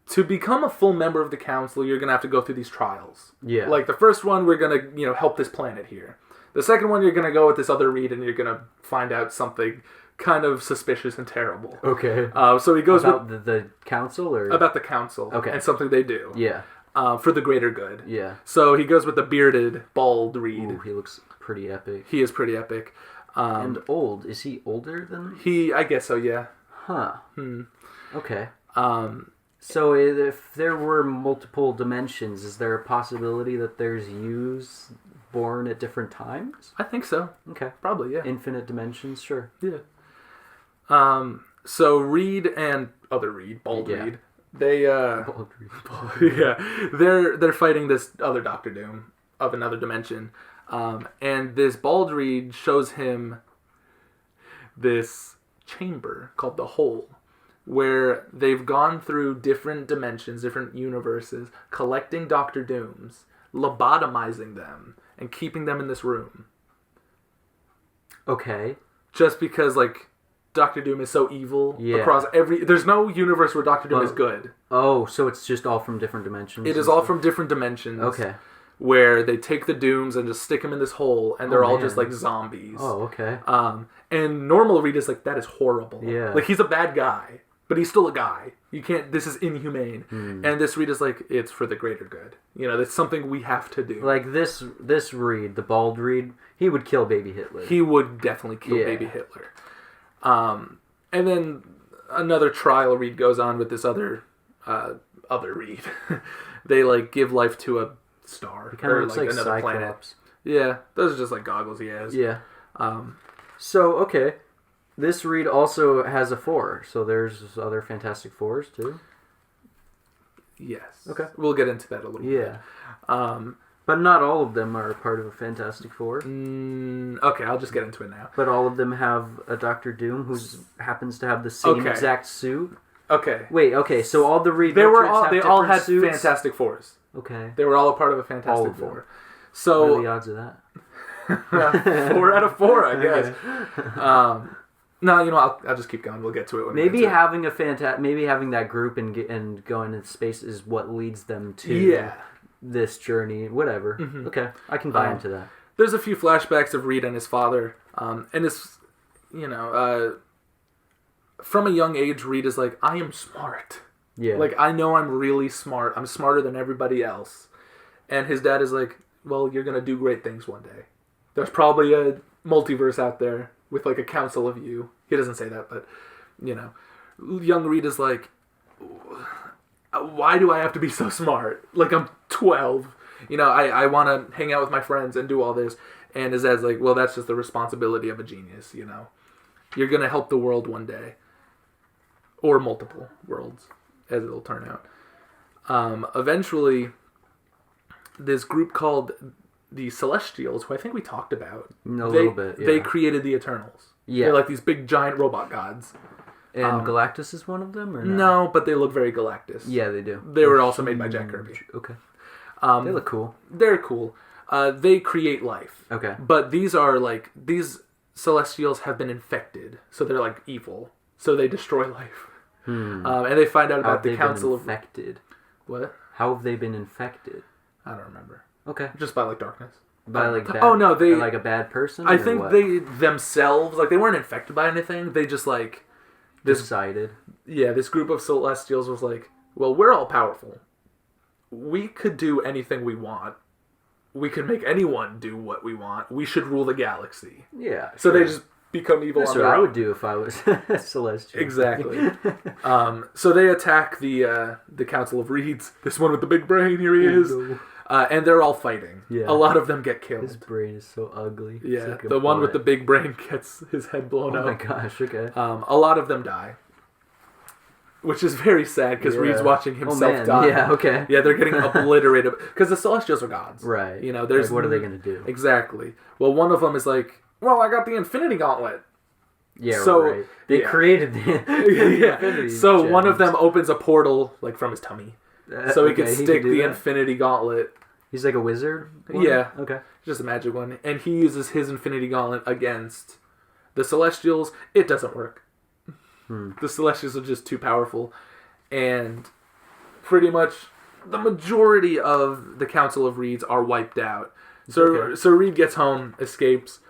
to become a full member of the council, you're going to have to go through these trials. Yeah. Like, the first one, we're going to, you know, help this planet here. The second one, you're going to go with this other Reed, and you're going to find out something kind of suspicious and terrible. Okay. So he goes about the council or about the council. Okay. And something they do. Yeah. For the greater good. Yeah. So he goes with the bearded, bald Reed. Ooh, he looks pretty epic. He is pretty epic. And old. Is he older than? I guess so. Yeah. Huh. Okay. So if there were multiple dimensions, is there a possibility that there's yous born at different times? I think so. Okay. Probably, yeah. Infinite dimensions, sure. Yeah. So Reed and other Reed, Bald Reed, they Bald Reed. yeah, they're fighting this other Doctor Doom of another dimension. And this Bald Reed shows him this chamber called the Hole, where they've gone through different dimensions, different universes, collecting Doctor Dooms, lobotomizing them, and keeping them in this room. Okay. Just because, like, Doctor Doom is so evil across every... There's no universe where Doctor Doom is good. Oh, so it's just all from different dimensions? It is all from different dimensions. Okay. Where they take the Dooms and just stick them in this hole, and they're all just, like, zombies. Oh, okay. And normal Reed is like, that is horrible. Yeah. Like, he's a bad guy, but he's still a guy. You can't... This is inhumane. And this Reed is like, it's for the greater good. You know, that's something we have to do. Like, this Reed, the Bald Reed, he would kill baby Hitler. He would definitely kill baby Hitler. And then another trial Reed goes on with this other Reed. They, like, give life to a star. He kind of looks like another Cyclops. planet. Yeah, those are just like goggles he has. Yeah. So, okay. This Reed also has a 4, so there's other Fantastic Fours, too? Yes. Okay. We'll get into that a little bit. But not all of them are part of a Fantastic Four. Okay, I'll just get into it now. But all of them have a Doctor Doom who happens to have the same exact suit. Okay. Wait, okay, so all the Reed they all had suits? Fantastic Fours. Okay. They were all a part of a Fantastic Four. So what are the odds of that? 4 out of 4, I guess. No, you know, I'll just keep going. We'll get to it when maybe having maybe having that group and going into space is what leads them to this journey. Whatever. Okay, I can buy into that. There's a few flashbacks of Reed and his father, and it's, you know, from a young age, Reed is like, I am smart. Yeah. Like, I know I'm really smart. I'm smarter than everybody else. And his dad is like, well, you're going to do great things one day. There's probably a multiverse out there with, like, a council of you. He doesn't say that, but, you know. Young Reed is like, why do I have to be so smart? Like, I'm 12. You know, I want to hang out with my friends and do all this. And his dad's like, well, that's just the responsibility of a genius, you know. You're going to help the world one day. Or multiple worlds, as it'll turn out. Eventually, this group called the Celestials, who I think we talked about. A little bit, yeah. They created the Eternals. Yeah. They're like these big, giant robot gods. And Galactus is one of them, or no? But they look very Galactus. Yeah, they do. They were also made by Jack Kirby. Okay. They look cool. They're cool. They create life. Okay. But these Celestials have been infected, so they're like evil. So they destroy life. And they find out about the Council of... infected? What? How have they been infected? I don't remember. Okay. Just by, like, darkness. By, like, bad... Oh, no, they... Like a bad person? I think they themselves... Like, they weren't infected by anything. They just, like... Decided. Yeah, this group of Celestials was like, well, we're all powerful. We could do anything we want. We could make anyone do what we want. We should rule the galaxy. Yeah. So they just become evil on their own. That's what I would do if I was Celestial. Exactly. So they attack the Council of Reeds. This one with the big brain, here he is. No. And they're all fighting. Yeah. A lot of them get killed. His brain is so ugly. Yeah, like the one with the big brain gets his head blown up. Oh my gosh, okay. A lot of them die. Which is very sad, because Reed's watching himself die. Yeah, okay. Yeah, they're getting obliterated. Because the Celestials are gods. Right. You know, there's... Like, what are they going to do? Exactly. Well, one of them is like, well, I got the Infinity Gauntlet. Yeah, so, right. They created the Infinity So gems. one of them opens a portal, like, from his tummy. So he can stick the Infinity Gauntlet. He's like a wizard? Yeah. Okay. Just a magic one. And he uses his Infinity Gauntlet against the Celestials. It doesn't work. The Celestials are just too powerful. And pretty much the majority of the Council of Reeds are wiped out. So Reed gets home, escapes,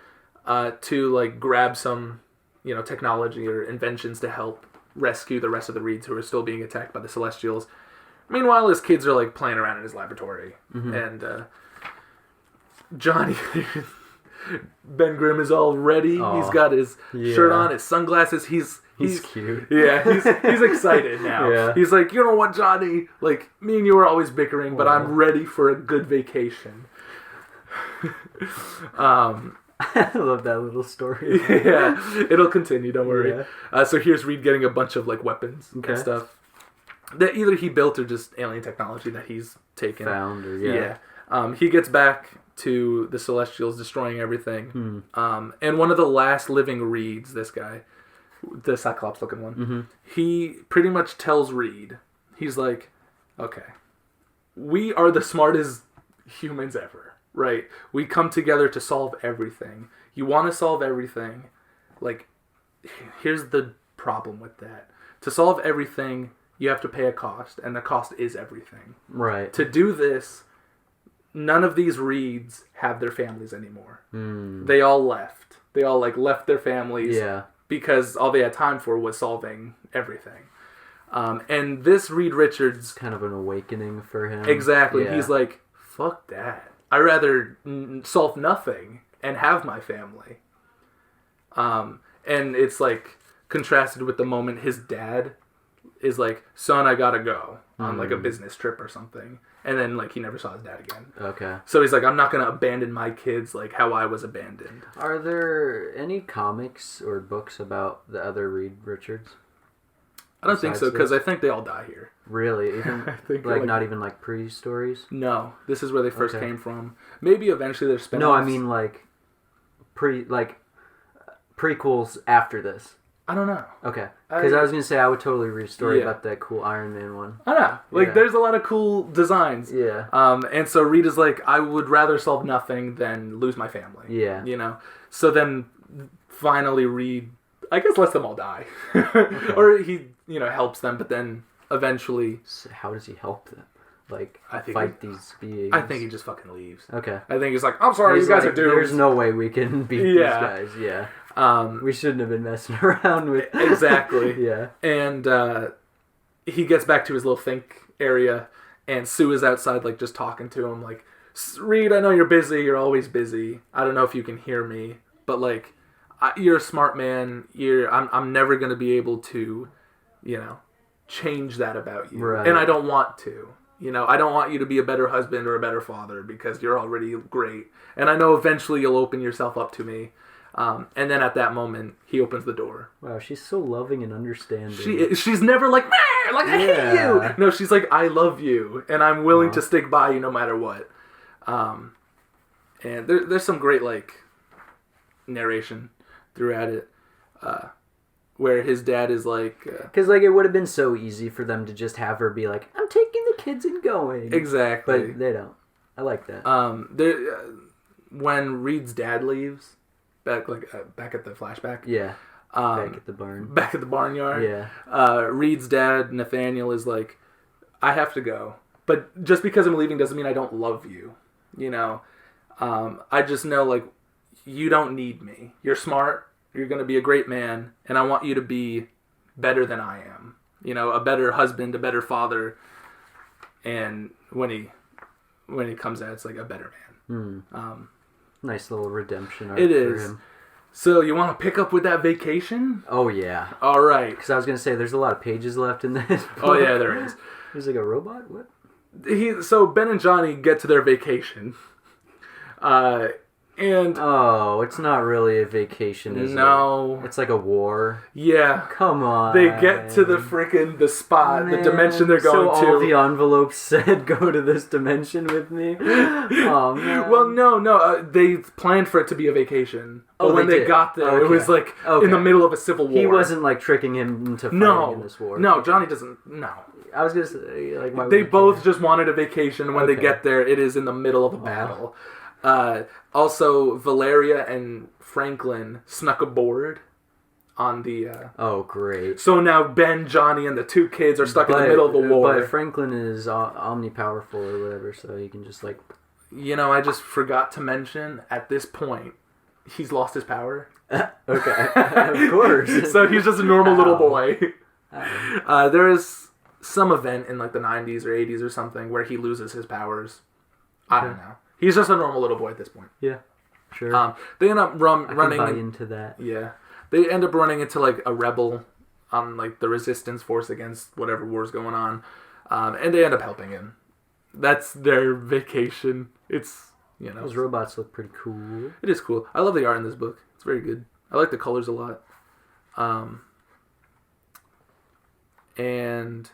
to, like, grab some technology or inventions to help rescue the rest of the Reeds who are still being attacked by the Celestials. Meanwhile, his kids are like playing around in his laboratory, and Johnny, Ben Grimm is all ready. Aww. He's got his shirt on, his sunglasses. He's cute. Yeah, he's excited now. Yeah. He's like, you know what, Johnny? Like, me and you are always bickering, but I'm ready for a good vacation. I love that little story. Yeah, it'll continue. Don't worry. Yeah. So here's Reed getting a bunch of like weapons and stuff that either he built or just alien technology that he's taken. Found or He gets back to the Celestials, destroying everything. And one of the last living Reeds, this guy, the Cyclops-looking one, he pretty much tells Reed, he's like, okay, we are the smartest humans ever, right? We come together to solve everything. You want to solve everything. Like, here's the problem with that. To solve everything, you have to pay a cost, and the cost is everything. Right. To do this, none of these Reeds have their families anymore. They all left. They all left their families because all they had time for was solving everything. And this Reed Richards... kind of an awakening for him. Exactly. Yeah. He's like, fuck that. I'd rather solve nothing and have my family. And it's like contrasted with the moment his dad is like, son, I gotta go on like a business trip or something. And then like he never saw his dad again. Okay. So he's like, I'm not gonna abandon my kids like how I was abandoned. Are there any comics or books about the other Reed Richards? I don't think so, because I think they all die here. Really? Even I think like not even like pre-stories? No, this is where they first came from. Maybe eventually there's spin-offs. No, I mean like prequels after this. I don't know. Okay. Because I was going to say I would totally read a story about that cool Iron Man one. I know. Like, there's a lot of cool designs. Yeah. And so Reed is like, I would rather solve nothing than lose my family. Yeah. You know? So then, finally, Reed, I guess, lets them all die. Or he, helps them, but then eventually... So how does he help them? Like, these beings? I think he just fucking leaves. Okay. I think he's like, I'm sorry, you guys are doomed. There's no way we can beat these guys. Yeah. We shouldn't have been messing around with... Exactly. Yeah. And he gets back to his little think area, and Sue is outside, like, just talking to him, like, Reed, I know you're busy. You're always busy. I don't know if you can hear me, but, like, you're a smart man. I'm never going to be able to, change that about you. Right. And I don't want to. I don't want you to be a better husband or a better father because you're already great. And I know eventually you'll open yourself up to me. And then at that moment, he opens the door. Wow, she's so loving and understanding. She's never like, I hate you. No, she's like, I love you, and I'm willing to stick by you no matter what. And there's some great like narration throughout it, where his dad is like, because like it would have been so easy for them to just have her be like, I'm taking the kids and going. Exactly, but they don't. I like that. When Reed's dad leaves. Back at the flashback. Yeah. Back at the barn. Back at the barnyard. Yeah. Reed's dad, Nathaniel, is like, I have to go. But just because I'm leaving doesn't mean I don't love you. I just know, like, you don't need me. You're smart. You're going to be a great man. And I want you to be better than I am. A better husband, a better father. And when he comes out, it's like a better man. Nice little redemption arc it for is. him. So, you want to pick up with that vacation? Oh, yeah. All right. Because I was going to say, there's a lot of pages left in this book. Oh, yeah, there is. There's like a robot? What? So, Ben and Johnny get to their vacation. And... Oh, it's not really a vacation, is it? No. It's like a war. Yeah. Come on. They get to the spot, the dimension they're going to. So all the envelopes said, go to this dimension with me? Oh, man. Well, no. They planned for it to be a vacation. But when they got there, it was like in the middle of a civil war. He wasn't like tricking him into fighting in this war. No, Johnny doesn't. No. I was going to say, like, why they both just wanted a vacation. When they get there, it is in the middle of a battle. Also, Valeria and Franklin snuck aboard on the... Oh, great. So now Ben, Johnny, and the two kids are stuck in the middle of the war. But Franklin is omnipowerful or whatever, so he can just like... I just forgot to mention, at this point, he's lost his power. Okay, of course. So he's just a normal little boy. Oh. There is some event in like the 90s or 80s or something where he loses his powers. I don't know. He's just a normal little boy at this point. Yeah, sure. They end up running I can buy into that. Yeah, they end up running into like a rebel on like the resistance force against whatever war's going on, and they end up helping him. That's their vacation. It's those robots look pretty cool. It is cool. I love the art in this book. It's very good. I like the colors a lot. And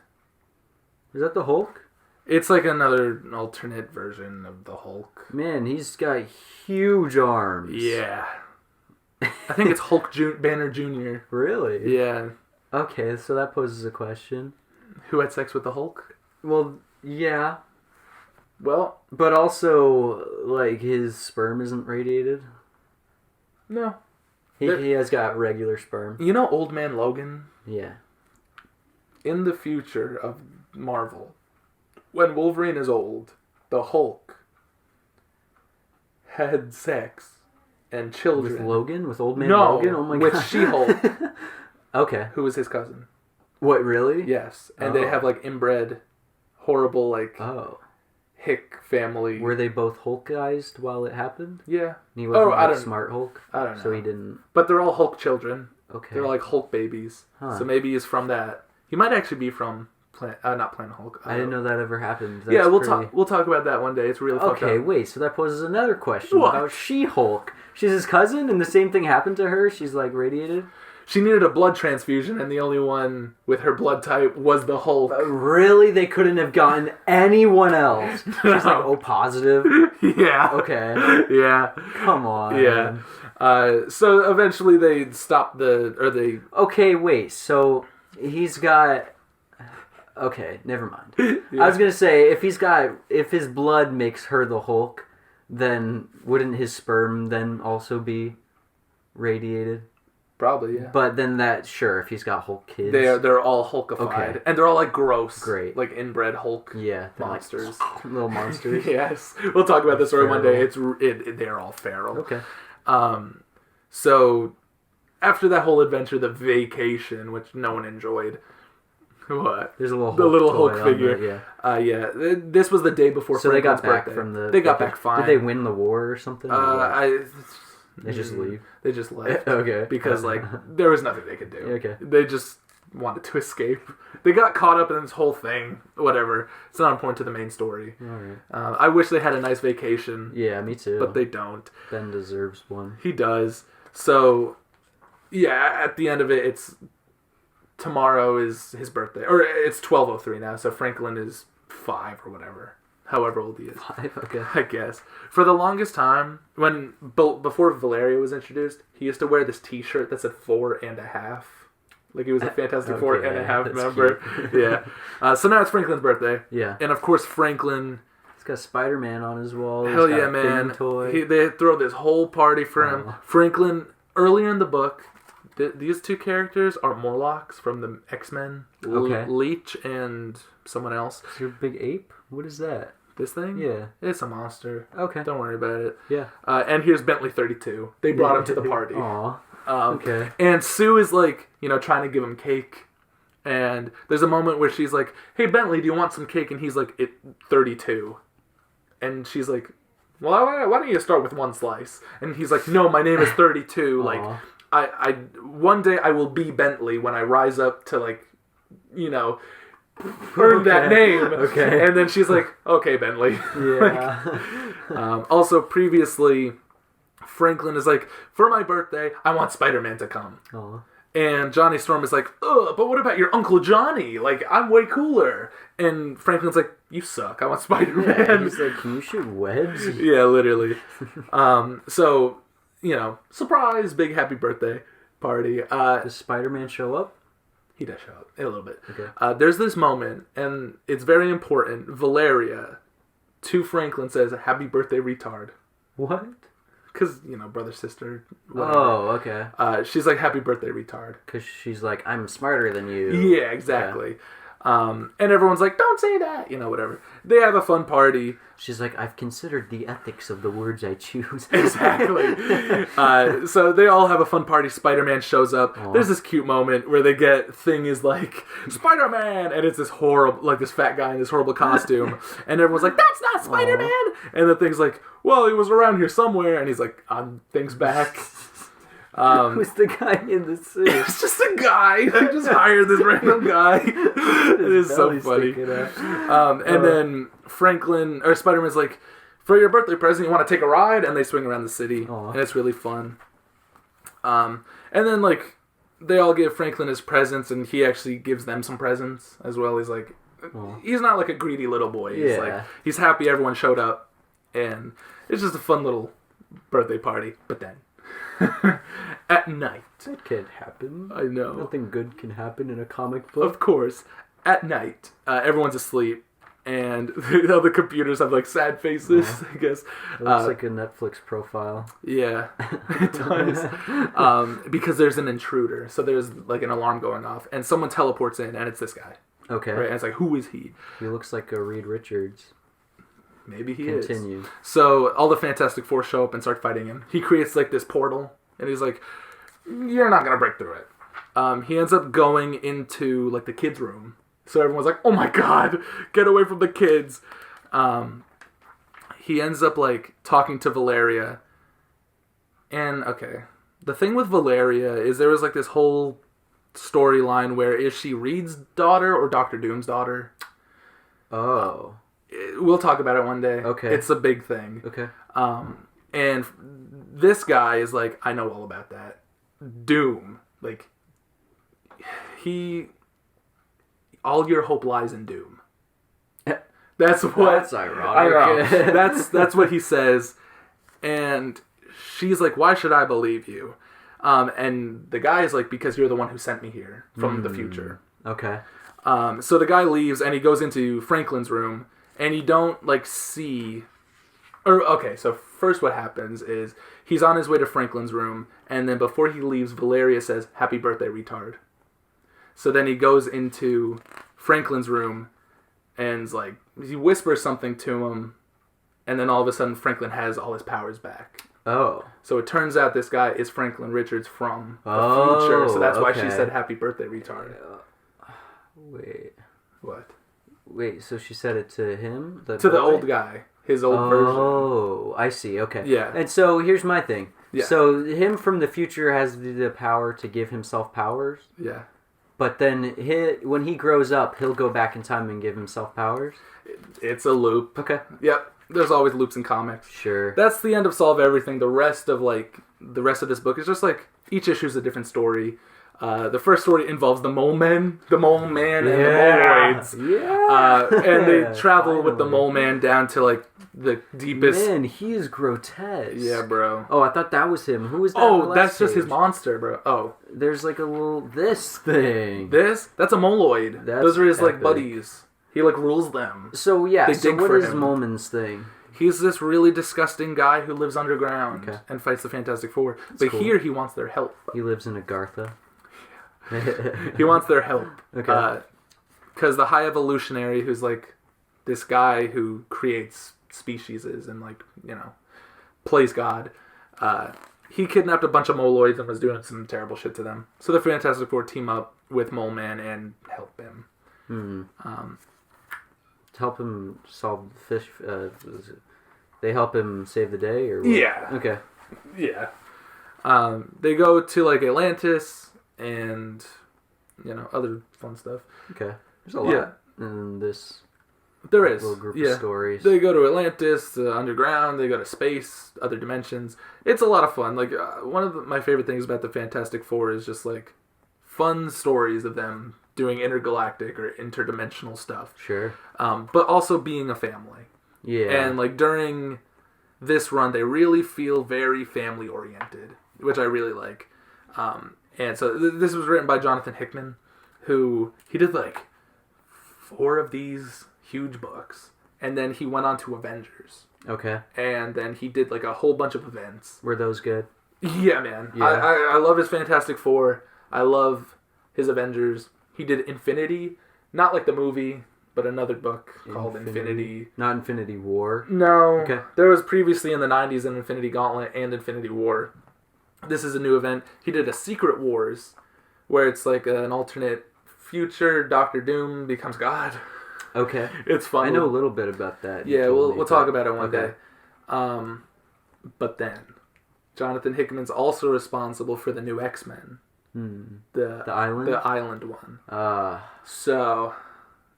is that the Hulk? It's like another alternate version of the Hulk. Man, he's got huge arms. Yeah. I think it's Hulk Banner Jr. Really? Yeah. Okay, so that poses a question. Who had sex with the Hulk? Well, yeah. Well, but also, like, his sperm isn't radiated? No. He has got regular sperm. You know Old Man Logan? Yeah. In the future of Marvel, when Wolverine is old, the Hulk had sex and children. With Logan? With Old Man Logan? Oh my god. With She-Hulk. Okay. Who was his cousin. What, really? Yes. And they have, like, inbred, horrible, like, hick family. Were they both Hulkized while it happened? Yeah. And he wasn't like Smart Hulk? I don't know. So he didn't... But they're all Hulk children. Okay. They're like Hulk babies. Huh. So maybe he's from that. He might actually be from... not Planet Hulk. I didn't know that ever happened. That's yeah, we'll talk about that one day. It's really fucked up. Okay, wait. So that poses another question about She-Hulk. She's his cousin, and the same thing happened to her. She's like radiated. She needed a blood transfusion, and the only one with her blood type was the Hulk. Really? They couldn't have gotten anyone else? No. She's like, O positive? Yeah. Okay. Yeah. Come on. Yeah. So eventually they stopped Okay, wait. So he's got... Okay, never mind. Yeah. I was going to say, if his blood makes her the Hulk, then wouldn't his sperm then also be radiated? Probably, yeah. But then if he's got Hulk kids. They're all Hulkified. Okay. And they're all like gross. Great. Like inbred Hulk monsters. Like, little monsters. Yes. We'll talk about this story one day. They're all feral. Okay. So after that whole adventure, the vacation, which no one enjoyed. What? There's a little Hulk figure. Yeah. This was the day before. So they got back birthday. from the. They got back fine. Did they win the war or something? They just leave. They just left. Okay. Because there was nothing they could do. Okay. They just wanted to escape. They got caught up in this whole thing. Whatever. It's not important to the main story. All right. I wish they had a nice vacation. Yeah, me too. But they don't. Ben deserves one. He does. So, yeah. At the end of it, it's. Tomorrow is his birthday. Or it's 12:03 now, so Franklin is 5 or whatever. However old he is. 5, okay. I guess. For the longest time, before Valeria was introduced, he used to wear this t-shirt that said 4.5. Like he was a Fantastic Four and a half member. Yeah. So now it's Franklin's birthday. Yeah. And of course Franklin... He's got Spider-Man on his wall. Hell yeah, man. They throw this whole party for him. Franklin, earlier in the book... These two characters are Morlocks from the X-Men. Okay. Leech and someone else. Is your big ape? What is that? This thing? Yeah. It's a monster. Okay. Don't worry about it. Yeah. And here's Bentley 32. They brought him to the party. Aw. Okay. And Sue is like, trying to give him cake. And there's a moment where she's like, hey, Bentley, do you want some cake? And he's like, 32. And she's like, well, why don't you start with one slice? And he's like, no, my name is 32. Like... I one day I will be Bentley when I rise up to earn that name. Okay. And then she's like, okay, Bentley. Yeah. Also previously, Franklin is like, for my birthday, I want Spider-Man to come. Aww. And Johnny Storm is like, ugh, but what about your Uncle Johnny? Like, I'm way cooler. And Franklin's like, you suck. I want Spider-Man. Yeah, he's like, can you shoot webs? Yeah, literally. So... surprise, big happy birthday party. Does Spider-Man show up? He does show up in a little bit. Okay. There's this moment, and it's very important. Valeria, to Franklin, says, happy birthday, retard. What? Because, brother, sister, whatever. Oh, okay. She's like, happy birthday, retard. Because she's like, I'm smarter than you. Yeah, exactly. And everyone's like, don't say that, whatever. They have a fun party. She's like, I've considered the ethics of the words I choose. Exactly. So they all have a fun party. Spider-Man shows up. Aww. There's this cute moment where they get Thing is like, Spider-Man! And it's this horrible, like this fat guy in this horrible costume. And everyone's like, that's not Spider-Man! Aww. And the Thing's like, well, he was around here somewhere. And he's like, Thing's back. Who's the guy in the suit? It's just a guy. They just hired this random guy. It is so funny. And then Franklin or Spider-Man's like, for your birthday present, you want to take a ride? And they swing around the city. Aww. And it's really fun. And then like they all give Franklin his presents, and he actually gives them some presents as well. He's like, he's not like a greedy little boy. He's like, he's happy everyone showed up, and it's just a fun little birthday party. But then. At night. That can't happen. I know. Nothing good can happen in a comic book. Of course. At night, everyone's asleep, and all the computers have like sad faces, I guess. It looks like a Netflix profile. Yeah, it does. Because there's an intruder, so there's like an alarm going off, and someone teleports in, and it's this guy. Okay. Right? And it's like, who is he? He looks like a Reed Richards. Maybe he Continue. is. So all the Fantastic Four show up and start fighting him. He creates like this portal, and he's like, you're not going to break through it. He ends up going into like the kids' room. So everyone's like, oh my god, get away from the kids. He ends up like talking to Valeria. And okay, the thing with Valeria is there was like this whole storyline where is she Reed's daughter or Dr. Doom's daughter? Oh. We'll talk about it one day. Okay. It's a big thing. Okay. And this guy is like, I know all about that. Doom. Like, all your hope lies in Doom. That's what... That's ironic. I know. That's what he says. And she's like, why should I believe you? And the guy is like, because you're the one who sent me here from the future. Okay. So the guy leaves and he goes into Franklin's room. And you don't, like, see... Okay, so first what happens is he's on his way to Franklin's room, and then before he leaves, Valeria says, happy birthday, retard. So then he goes into Franklin's room, and, like, he whispers something to him, and then all of a sudden Franklin has all his powers back. Oh. So it turns out this guy is Franklin Richards from the future, so that's why she said, happy birthday, retard. Wait. What? Wait, so she said it to him? To the old guy. His old version. Oh, I see. Okay. Yeah. And so here's my thing. Yeah. So him from the future has the power to give himself powers? Yeah. But then when he grows up, he'll go back in time and give himself powers? It's a loop. Okay. Yep. There's always loops in comics. Sure. That's the end of Solve Everything. The rest of this book is just like each issue is a different story. The first story involves the Mole Man and the Moloids. Yeah. And they travel with the Mole Man down to like the deepest. Man, he is grotesque. Yeah, bro. Oh, I thought that was him. Who was that? Oh, that's just his monster, bro. Oh. There's like a little this thing. That's a Moloid. Those are his epic. like buddies. He like rules them. So yeah. They so dig what for is him. Moleman's thing? He's this really disgusting guy who lives underground and fights the Fantastic Four. But cool. Here he wants their help. He lives in Agartha. He wants their help. Okay. Because the High Evolutionary, who's like this guy who creates species and like, plays God, he kidnapped a bunch of Moloids and was doing some terrible shit to them. So the Fantastic Four team up with Mole Man and help him. To help him solve the fish... they help him save the day? Or what? Yeah. Okay. Yeah. They go to like Atlantis and other fun stuff. Okay. There's a lot in this there is little group of stories. They go to Atlantis, underground, they go to space, other dimensions. It's a lot of fun. Like one of my favorite things about the Fantastic Four is just like fun stories of them doing intergalactic or interdimensional stuff. Sure. But also being a family. Yeah. And like during this run, they really feel very family oriented, which I really like. And so this was written by Jonathan Hickman, who he did like 4 of these huge books, and then he went on to Avengers. Okay. And then he did like a whole bunch of events. Were those good? Yeah, man. Yeah. I love his Fantastic Four. I love his Avengers. He did Infinity, Not like the movie, but another book called Infinity. Not Infinity War? No. Okay. There was previously in the 90s an Infinity Gauntlet and Infinity War. This is a new event. He did a Secret Wars, where it's like an alternate future. Doctor Doom becomes God. Okay. It's fun. I know a little bit about that. Yeah, we'll talk about it one day. But then, Jonathan Hickman's also responsible for the new X-Men. The island? The island one. So,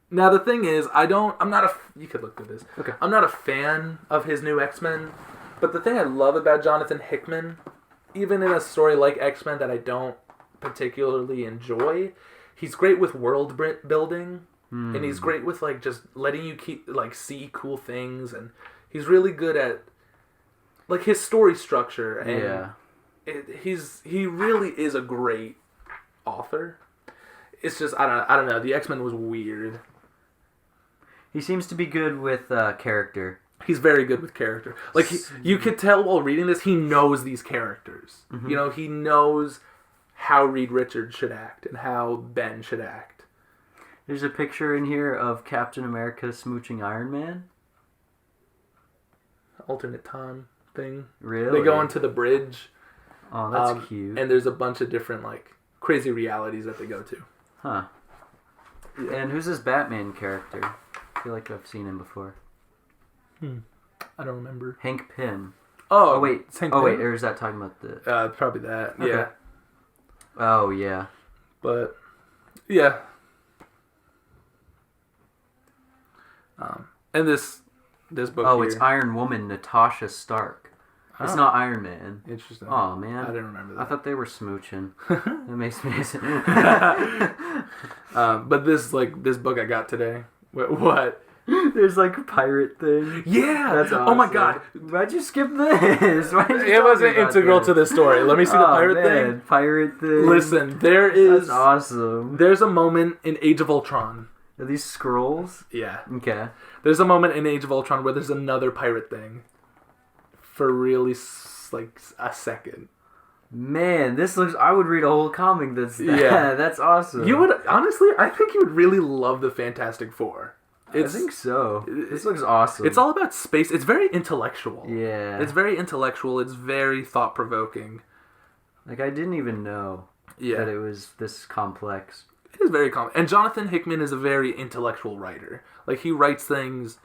now the thing is, you could look at this. Okay. I'm not a fan of his new X-Men, but the thing I love about Jonathan Hickman, even in a story like X-Men that I don't particularly enjoy, he's great with world building, and he's great with like just letting you see cool things, and he's really good at like his story structure, and he really is a great author. It's just I don't know. The X-Men was weird. He seems to be good with character. He's very good with character. Like you could tell while reading this, he knows these characters. Mm-hmm. You know, he knows how Reed Richards should act and how Ben should act. There's a picture in here of Captain America smooching Iron Man. Alternate time thing. Really? They go into the bridge. Oh, that's cute. And there's a bunch of different like crazy realities that they go to. Huh. Yeah. And who's this Batman character? I feel like I've seen him before. I don't remember. Hank Pym. Oh wait. Hank Pym? Pym? Or is that talking about the... probably that. Okay. Yeah. Oh, yeah. But, yeah. And this book here. It's Iron Woman, Natasha Stark. It's not Iron Man. Interesting. Oh, man. I didn't remember that. I thought they were smooching. That makes me... but this book I got today. What? There's like a pirate thing. Yeah! That's awesome. Oh my god. Why'd you skip this? It wasn't integral to the story. Let me see the pirate thing. Pirate thing. Listen, that's awesome. There's a moment in Age of Ultron. Are these scrolls? Yeah. Okay. There's a moment in Age of Ultron where there's another pirate thing. For really, like, a second. Man, I would read a whole comic that's that. Yeah. That's awesome. You would, honestly, I think you would really love the Fantastic Four. I think so. This looks awesome. It's all about space. It's very intellectual. Yeah. It's very intellectual. It's very thought-provoking. Like, I didn't even know that it was this complex. It is very complex. And Jonathan Hickman is a very intellectual writer. Like, he writes things,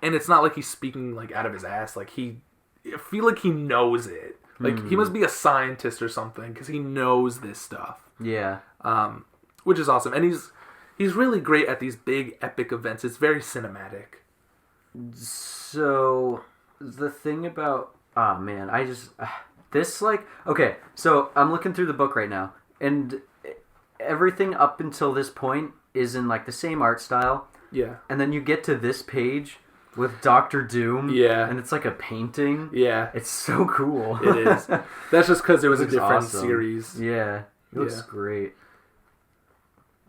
and it's not like he's speaking, like, out of his ass. Like, I feel like he knows it. Like, he must be a scientist or something, because he knows this stuff. Yeah. Which is awesome. And he's really great at these big, epic events. It's very cinematic. So, the thing about... Oh, man, I just... this, like... Okay, so I'm looking through the book right now, and everything up until this point is in, like, the same art style. Yeah. And then you get to this page with Doctor Doom. Yeah. And it's like a painting. Yeah. It's so cool. It is. That's just because it was a different series. Yeah. It looks great.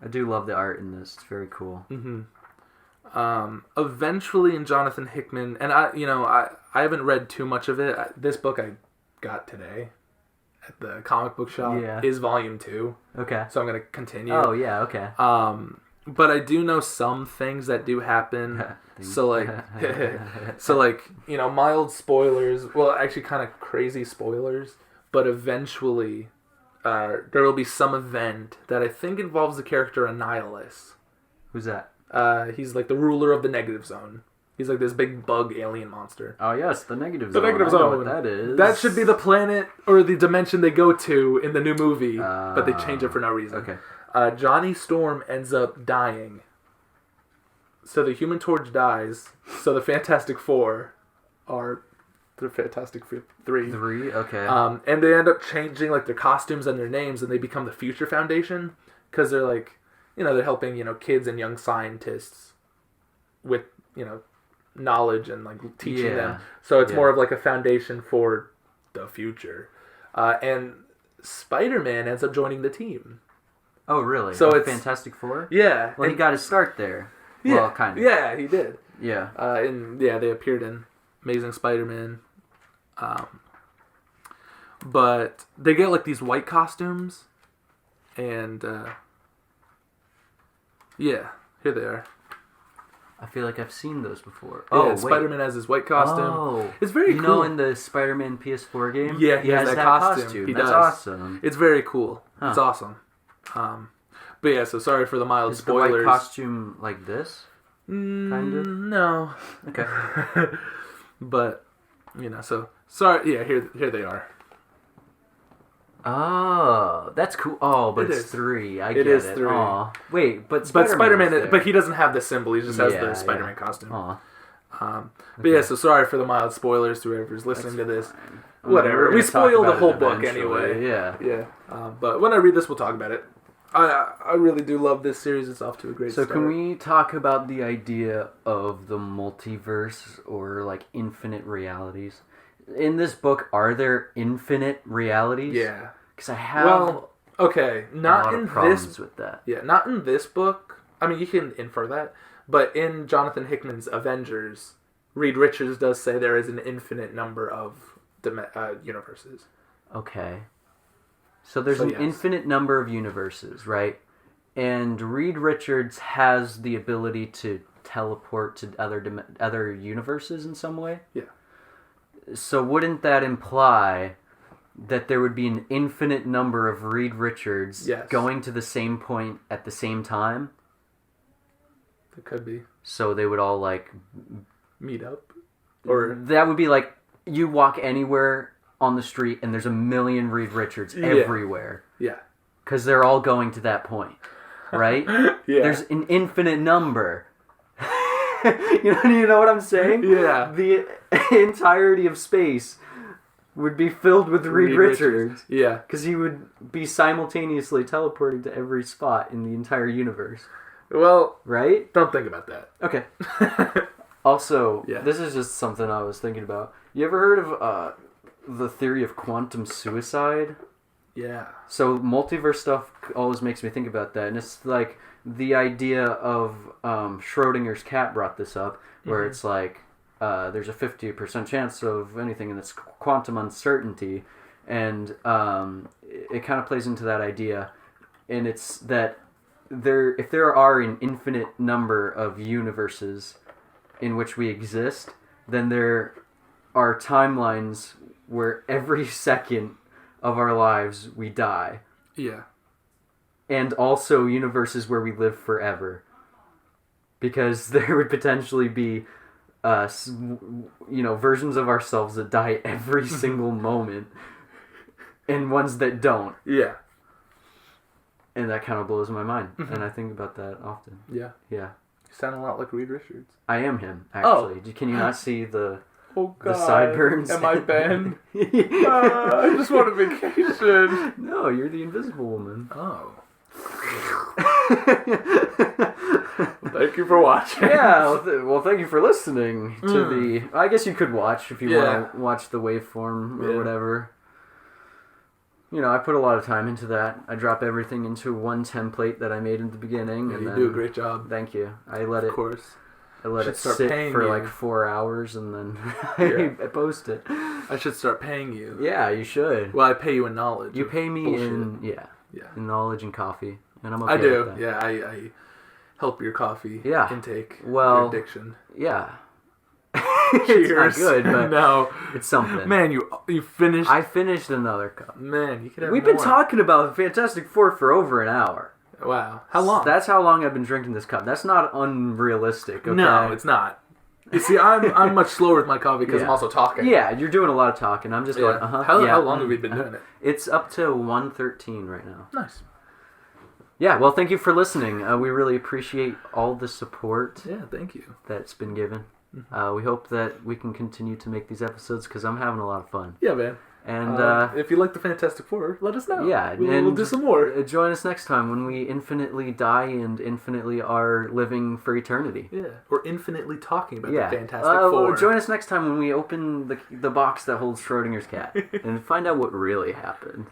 I do love the art in this. It's very cool. Mm-hmm. Eventually in Jonathan Hickman, and I haven't read too much of it. This book I got today at the comic book shop is volume 2. Okay. So I'm going to continue. Oh, yeah, okay. But I do know some things that do happen. So like, mild spoilers. Well, actually kind of crazy spoilers. But eventually... there will be some event that I think involves the character Annihilus. Who's that? He's like the ruler of the negative zone. He's like this big bug alien monster. Oh yes, the negative zone. The negative zone. I know what that is. That should be the planet or the dimension they go to in the new movie, but they change it for no reason. Okay. Johnny Storm ends up dying. So the Human Torch dies. So the Fantastic Four are... The Fantastic Three. Okay. And they end up changing like their costumes and their names, and they become the Future Foundation because they're like, they're helping kids and young scientists with knowledge and like teaching them. So it's more of like a foundation for the future. And Spider-Man ends up joining the team. Oh, really? So it's Fantastic Four. Yeah. Well, he got his start there. Yeah. Well, kind of. Yeah, he did. Yeah. They appeared in Amazing Spider-Man. But they get like these white costumes, and Here they are. I feel like I've seen those before. Yeah, Oh, wait. Spider-Man has his white costume. Oh. It's very cool. You know in the Spider-Man PS4 game? Yeah, he has that costume. He That's does. awesome. It's very cool. Huh. It's awesome. But yeah, so sorry for the mild Is spoilers. the white costume like this? Kind of? No. Okay. But, so sorry. Yeah, here they are. Oh, that's cool. Oh, but It it's is. 3. It is 3. Aw. Wait, but Spider-Man, but he doesn't have the symbol. He just has Yeah, the Spider-Man yeah. costume. Aw. But yeah, so sorry for the mild spoilers to whoever's listening to this. Fine. Whatever. We're We gonna talk spoiled the about whole it book eventually, anyway. Yeah. Yeah. But when I read this, we'll talk about it. I really do love this series. It's off to a great So start. can we talk about the idea of the multiverse or like infinite realities? In this book, are there infinite realities? Yeah. Because I have okay, a not lot in of problems this. with that. Yeah, not in this book. I mean, you can infer that, but in Jonathan Hickman's Avengers, Reed Richards does say there is an infinite number of universes. Okay. So there's an yes. infinite number of universes, right? And Reed Richards has the ability to teleport to other universes in some way? Yeah. So wouldn't that imply that there would be an infinite number of Reed Richards Yes. going to the same point at the same time? It could be. So they would all like... Meet up? Or That would be like, you walk anywhere on the street and there's a million Reed Richards everywhere. Yeah. Because they're all going to that point, right? Yeah. There's an infinite number. you know what I'm saying? Yeah. The entirety of space would be filled with Reed Richards. Yeah. Because he would be simultaneously teleporting to every spot in the entire universe. Well, Right? don't think about that. Okay. Also, Yeah. this is just something I was thinking about. You ever heard of the theory of quantum suicide? Yeah. So multiverse stuff always makes me think about that, and it's like the idea of Schrodinger's cat brought this up, where it's like there's a 50% chance of anything, and it's quantum uncertainty, and it kind of plays into that idea, and it's that if there are an infinite number of universes in which we exist, then there are timelines where every second of our lives we die. Yeah. And also universes where we live forever. Because there would potentially be, versions of ourselves that die every single moment. And ones that don't. Yeah. And that kind of blows my mind. And I think about that often. Yeah. Yeah. You sound a lot like Reed Richards. I am him, actually. Oh. Can you not see the... Oh God! The sideburns. Am I Ben? I just want a vacation. No, you're the Invisible Woman. Oh. Thank you for watching. Yeah, well, thank you for listening to the... I guess you could watch if you want to watch the waveform or whatever. I put a lot of time into that. I drop everything into one template that I made in the beginning. Yeah, and you then, do a great job. Thank you. I let Of course. I let Should it start sit paying for you. like 4 hours and then I post it. I should start paying you. Yeah, you should. Well, I pay you in knowledge. You pay me in Yeah. in knowledge and coffee, and I'm okay I do. with that. Yeah, I help your coffee intake. Well, your addiction. Yeah. Cheers. It's not good, but no, it's something. Man, you finished. I finished another cup. Man, you could have We've more. been talking about Fantastic Four for over an hour. Wow, how long? That's how long I've been drinking this cup. That's not unrealistic. Okay? No, it's not. You see, I'm much slower with my coffee because I'm Yeah. also talking. Yeah, you're doing a lot of talking. I'm just going, How long have we been doing it? It's up to 1:13 right now. Nice. Yeah, well, thank you for listening. We really appreciate all the support Yeah, thank you. that's been given. We hope that we can continue to make these episodes because I'm having a lot of fun. Yeah, man. And if you like the Fantastic Four, let us know. yeah, we'll do some more. Join us next time when we infinitely die and infinitely are living for eternity. Yeah, we're infinitely talking about Yeah. the Fantastic Four. Join us next time when we open the box that holds Schrodinger's cat and find out what really happened.